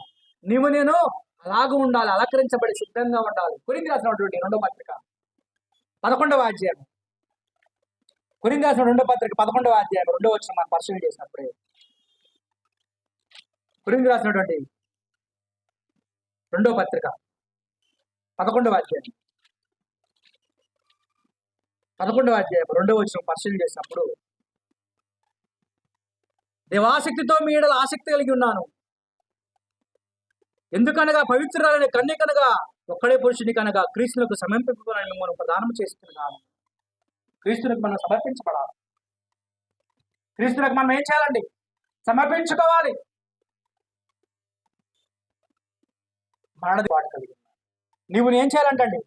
A: నీవు నేను అలాగ ఉండాలి, అలంకరించబడి సిద్ధంగా ఉండాలి. కొరింథీ రాసినటువంటి 2వ పత్రిక 11వ అధ్యాయం, కొరింథీ రాసిన 2వ పత్రిక 11వ అధ్యాయం 2వ వచనం మనం పరిశీలన చేసినప్పుడే కొరింథీ రాసినటువంటి 2వ పత్రిక 11వ అధ్యాయం 2వ వచనం పరిశీలన చేసినప్పుడు దేవాసక్తితో మీ ఎడల ఆసక్తి కలిగి ఉన్నాను, ఎందుకనగా పవిత్రురాలనే కన్యకనగా ఒక్కడే పురుషుని కనుక క్రీస్తులకు సమర్పించుకోవాలని మిమ్మల్ని ప్రదానం చేస్తున్నాను. క్రీస్తులకు మనం సమర్పించబడాలి. క్రీస్తులకు మనం ఏం చేయాలండి? సమర్పించుకోవాలి. మరణది వాడు కలిగి నీవు ఏం చేయాలంటండి?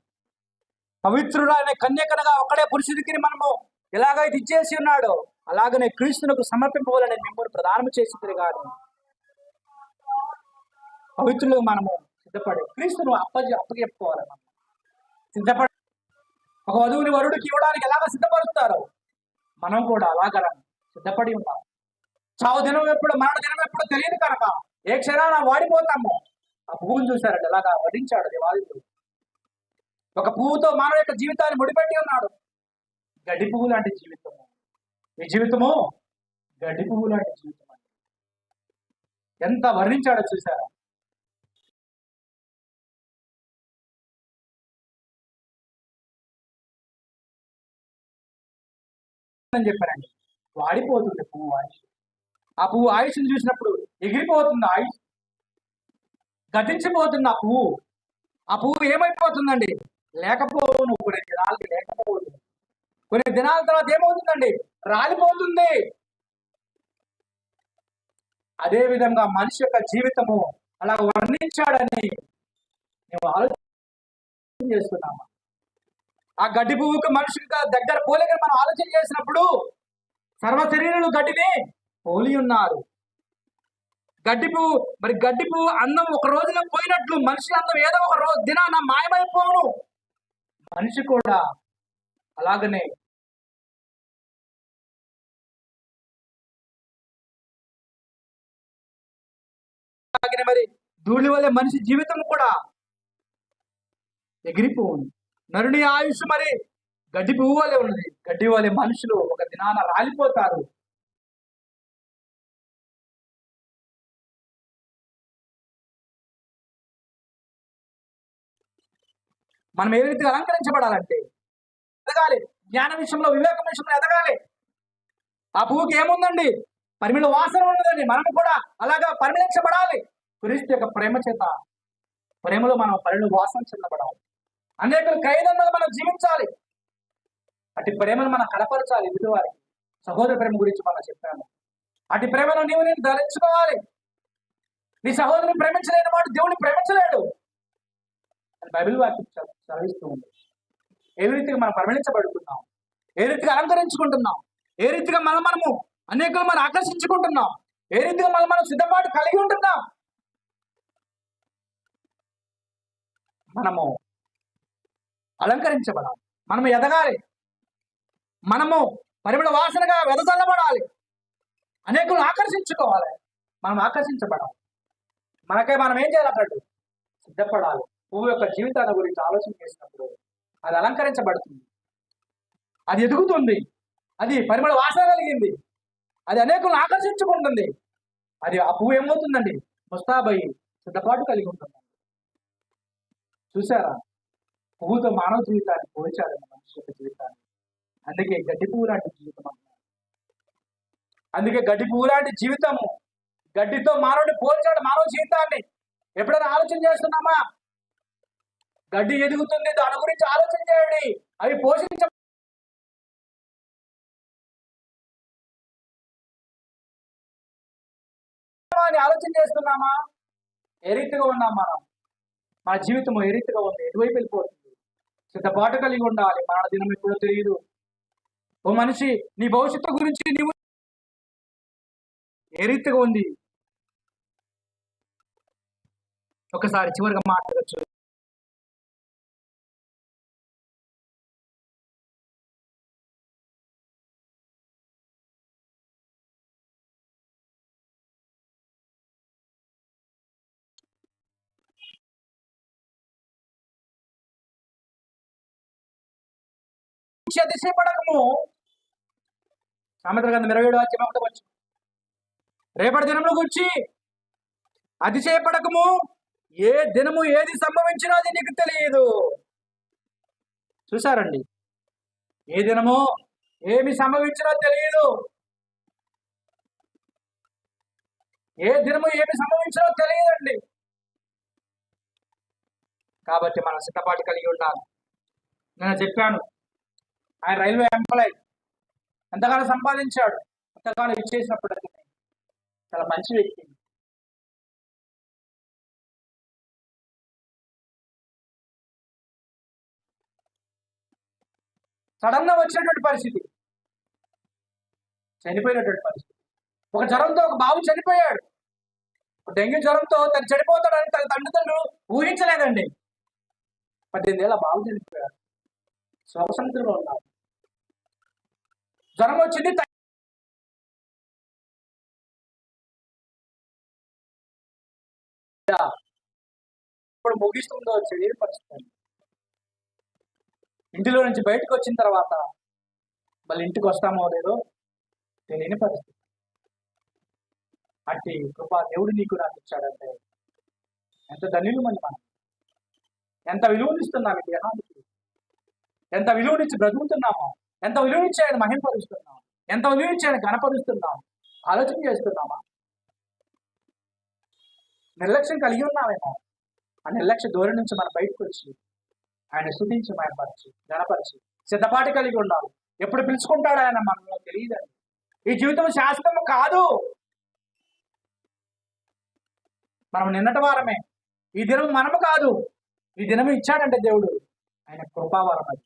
A: పవిత్రురాలనే కన్యకనగా ఒక్కడే పురుషుడికి మనము ఎలాగైతే ఇచ్చేసి ఉన్నాడో అలాగనే క్రీస్తులకు సమర్పింపవాలని మిమ్మల్ని ప్రదానం చేసి తిరగాలి. పవిత్రులకు మనము సిద్ధపడి క్రీస్తును అప్పచెప్పుకోవాలి. మనం సిద్ధపడి ఒక వధువుని వరుడికి ఇవ్వడానికి ఎలాగ సిద్ధపరుస్తారో మనం కూడా అలాగ సిద్ధపడి ఉండాలి. చావు దినం ఎప్పుడు, మరణ దినం ఎప్పుడు తెలియదు కనుక ఏ క్షణాన వాడిపోతాము. ఆ పువ్వును చూశారంటే ఎలాగా వధించాడు దేవాదిత్యుడు. ఒక పువ్వుతో మానవ యొక్క జీవితాన్ని ముడిపెట్టి ఉన్నాడు. గడ్డి పువ్వు లాంటి జీవితము. ఈ జీవితము గడ్డి పువ్వు లాంటి జీవితం అండి. ఎంత వర్ణించాడో చూసారా? అని చెప్పారండి. వాడిపోతుంది పువ్వు ఆయుష్. ఆ పువ్వు ఆయుష్ని చూసినప్పుడు ఎగిరిపోతుంది ఆయుష్, గతించిపోతుంది ఆ పువ్వు ఏమైపోతుందండి? లేకపోవును. కొన్ని దినాలకి లేకపోతుంది. కొన్ని దినాల తర్వాత ఏమవుతుందండి? రాలిపోతుంది. అదే విధంగా మనిషి యొక్క జీవితము అలా వర్ణించాడని మేము ఆలోచన చేస్తున్నాము. ఆ గడ్డి పువ్వుకి మనిషికి దగ్గర పోలిక మనం ఆలోచన చేసినప్పుడు సర్వ శరీరులు గడ్డిని పోలి ఉన్నారు. గడ్డి పువ్వు అందం ఒక రోజున పోయినట్లు మనిషి అందం ఏదో ఒక రోజు దినాన మాయమైపోను. మనిషి కూడా అలాగనే మరి ధూళి వల్లే మనిషి జీవితం కూడా ఎగిరిపోను. నరుని ఆయుష్ మరి గడ్డి పువ్వు వల్లే ఉన్నది. గడ్డి వల్లే మనుషులు ఒక దినాన రాలిపోతారు. మనం ఏ రీతిగా అలంకరించబడాలంటే ఎదగాలి. జ్ఞాన విషయంలో, వివేకం విషయంలో ఎదగాలి. ఆ పువ్వుకి ఏముందండి? పరిమళ వాసన ఉన్నదండి. మనం కూడా అలాగా పరిమళించబడాలి. క్రీస్తు యొక్క ప్రేమ చేత, ప్రేమలో మనం పరిమళ వాసన చెందబడాలి. అనేక ఖైదన్నది మనం జీవించాలి. అటు ప్రేమను మనం కనపరచాలి ఎదుటివారికి. సహోదర ప్రేమ గురించి మనం చెప్పాము. అటు ప్రేమను నేను ధరించుకోవాలి. నీ సహోదరుని ప్రేమించలేని వాడు దేవుని ప్రేమించలేడు అని బైబిల్ వాక్యం చదివిస్తూ ఉంది. ఏ రీతిగా మనం పరిమళించబడుతున్నాం, ఏ రీతిగా అలంకరించుకుంటున్నాం, ఏ రీతిగా మనము అనేకలు మనం ఆకర్షించుకుంటున్నాం, ఏ రీతిగా మనం సిద్ధపాటు కలిగి ఉంటున్నాం. మనము అలంకరించబడాలి, మనము ఎదగాలి, మనము పరిమళ వాసనగా వెదజల్లబడాలి, అనేకులు ఆకర్షించుకోవాలి, మనం ఆకర్షించబడాలి. మనకై మనం ఏం చేయాలి? అన్నట్టు సిద్ధపడాలి. పువ్వు యొక్క జీవితాన్ని గురించి ఆలోచన చేసినప్పుడు అది అలంకరించబడుతుంది, అది ఎదుగుతుంది, అది పరిమళ వాసన కలిగింది, అది అనేకులను ఆకర్షించుకుంటుంది. అది ఆ పువ్వు ఏమవుతుందండి? ముస్తాబయి సిద్ధపాటు కలిగి ఉంటుంది. చూసారా? పువ్వుతో మానవ జీవితాన్ని పోల్చాడు మనిషి యొక్క జీవితాన్ని. అందుకే గడ్డి పువ్వు లాంటి జీవితం అన్నారు. అందుకే గడ్డి పువ్వు లాంటి జీవితము, గడ్డితో మానవుడిని పోల్చాడు మానవ జీవితాన్ని. ఎప్పుడైనా ఆలోచన చేస్తున్నామా? గడ్డి ఎదుగుతుంది, దాని గురించి ఆలోచన చేయండి. అవి పోషించ అని ఆలోచన చేస్తున్నామా? ఏ రీతిగా ఉన్నాం మనం? మన జీవితం ఏ రీతిగా ఉంది? ఎటువైపు వెళ్ళిపోతుంది? సిద్ధపాటు కలిగి ఉండాలి. మన దినం ఎప్పుడో తెలియదు. ఓ మనిషి, నీ భవిష్యత్తు గురించి నీవు ఏ రీతిగా ఉంది? ఒకసారి చివరిగా మాట్లాడచ్చు. అతిశయపడకము. సామెతల గ్రంథం 27 వచ్చు. రేపటి దినముల గురించి అతిశయపడకము. ఏ దినము ఏది సంభవించినా అది నీకు తెలియదు. చూసారండి? ఏ దినము ఏమి సంభవించినా తెలియదు. ఏ దినము ఏమి సంభవించినా తెలియదండి. కాబట్టి మనం సిద్ధపాటు కలిగి ఉండాలి. నేను చెప్పాను, ఆయన రైల్వే ఎంప్లాయ్ ఎంతగానో సంపాదించాడు, ఎంతగానో ఇచ్చేసినప్పుడు చాలా మంచి వ్యక్తి. సడన్ గా వచ్చినటువంటి పరిస్థితి, చనిపోయినటువంటి పరిస్థితి. ఒక జ్వరంతో ఒక బాబు చనిపోయాడు. డెంగ్యూ జ్వరంతో తను చనిపోతాడని తన తల్లిదండ్రులు ఊహించలేదండి. 18 ఏళ్ళ బాబు చనిపోయాడు. శోకసముద్రంలో ఉన్నారు. జ్వరం వచ్చింది. ఇప్పుడు ముగిస్తుందో శరీర పరిస్థితి. ఇంటిలో నుంచి బయటకు వచ్చిన తర్వాత మళ్ళీ ఇంటికి వస్తామో లేదో తెలియని పరిస్థితి. అట్టి కృపా దేవుడు నీకు నాకు ఇచ్చాడంటే ఎంత ధన్యులు మనం, ఎంత విలువనిస్తున్నాం ఈ దేహానికి, ఎంత విలువనిచ్చి బ్రతుకుతున్నామో, ఎంత విలువనిచ్చి ఆయన మహింపరుస్తున్నాం, ఎంత విలువనిచ్చి ఆయన గణపరుస్తున్నాం, ఆలోచన చేస్తున్నామా? నిర్లక్ష్యం కలిగి ఉన్నామేమో. ఆ నిర్లక్ష్య ధోరణి నుంచి మనం బయటకు వచ్చి ఆయన స్తుతించి మహింపరిచి గణపరిచి సిద్ధపాటు కలిగి ఉండాలి. ఎప్పుడు పిలుచుకుంటాడు ఆయన మనలో తెలియదండి. ఈ జీవితం శాశ్వతము కాదు. మనం నిన్నటి వారమే, ఈ దినం మనము కాదు. ఈ దినం ఇచ్చాడంటే దేవుడు ఆయన కృపావరం. అది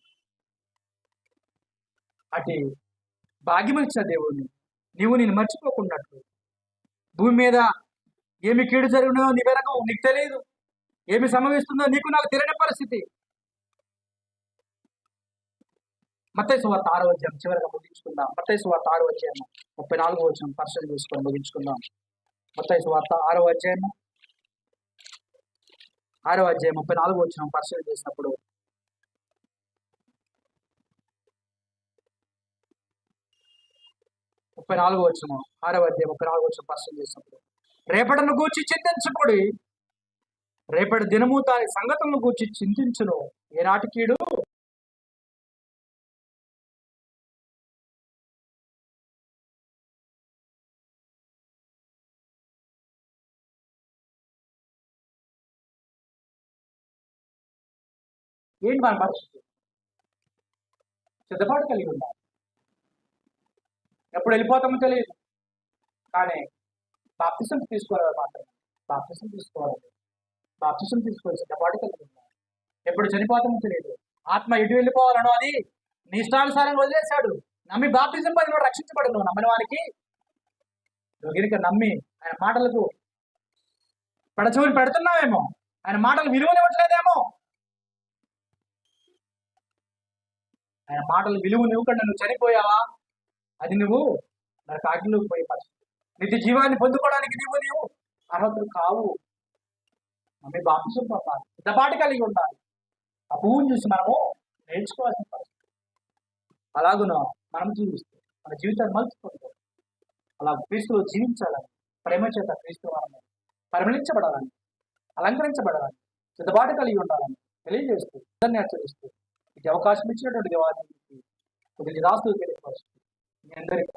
A: అటు భాగ్యం ఇచ్చిన దేవుడిని నీవు నేను మర్చిపోకున్నట్లు. భూమి మీద ఏమి కీడు జరిగినో నీ వెనక నీకు తెలియదు, ఏమి సంభవిస్తుందో నీకు నాకు తెలియని పరిస్థితి. మత్తయి సువార్త 6వ అధ్యాయం చివరిగా ముగించుకుందాం. మత్తయి సువార్త 6వ అధ్యాయం 34వ వచనం పరిశీలన చేసుకొని ముగించుకుందాం. మత్తయి సువార్త 6వ అధ్యాయం 34వ వచనం పరిశీలన చేసినప్పుడు వచనం 6వ అధ్యాయం 34వ వచనం పరిశీలన చేసినప్పుడు రేపటిని గూర్చి చింతించబడి రేపటి దినము దాని సంగతులను గూర్చి చింతించును, ఏనాటి కీడు ఏంటి మన పరిస్థితి? సిద్ధపాటు కలిగి ఉండాలి. ఎప్పుడు వెళ్ళిపోతామో తెలియదు, కానీ బాప్తిసం తీసుకోవాలి. మాత్రమే బాప్తిసం తీసుకోవాలి. బాప్తిసం తీసుకొని సిద్ధపాటు కలిగి ఉండాలి. ఎప్పుడు చనిపోతామో తెలియదు. ఆత్మ ఎటు వెళ్ళిపోవాలనో అది నీ ఇష్టానుసారంగా వదిలేశాడు. నమ్మి బాప్తిసం పడిన వాడు రక్షించబడు. నువ్వు నమ్మని వారికి నువ్వు గిరిక నమ్మి ఆయన మాటలకు పెడచెవిని పెడుతున్నావేమో, ఆయన మాటలు విలువనివ్వట్లేదేమో. ఆయన మాటలు విలువ ఇవ్వకుండా నువ్వు చనిపోయావా, అది నువ్వు నాకు ఆజ్ఞలోకి పోయే పరిస్థితి. నిత్య జీవాన్ని పొందుకోవడానికి నీవు అర్హతలు కావు. మమ్మీ బాప్తిసం పొందాలి, సిద్ధపాటు కలిగి ఉండాలి. ఆ పువ్వుని చూసి మనము నేర్చుకోవాల్సిన పరిస్థితి. అలాగున మనం జీవిస్తూ మన జీవితాన్ని మలుచుకుంటూ అలా క్రీస్తులో జీవించాలని, ప్రేమ చేత క్రీస్తు మనము పరిమళించబడాలని, అలంకరించబడాలని, సిద్ధపాటు కలిగి ఉండాలని తెలియజేస్తూ ఇద్దరిని హెచ్చరిస్తూ ఇది అవకాశం ఇచ్చినటువంటి దేవాలయానికి కొద్ది రాస్తులు తెలియపరుస్తూ మీ అందరికీ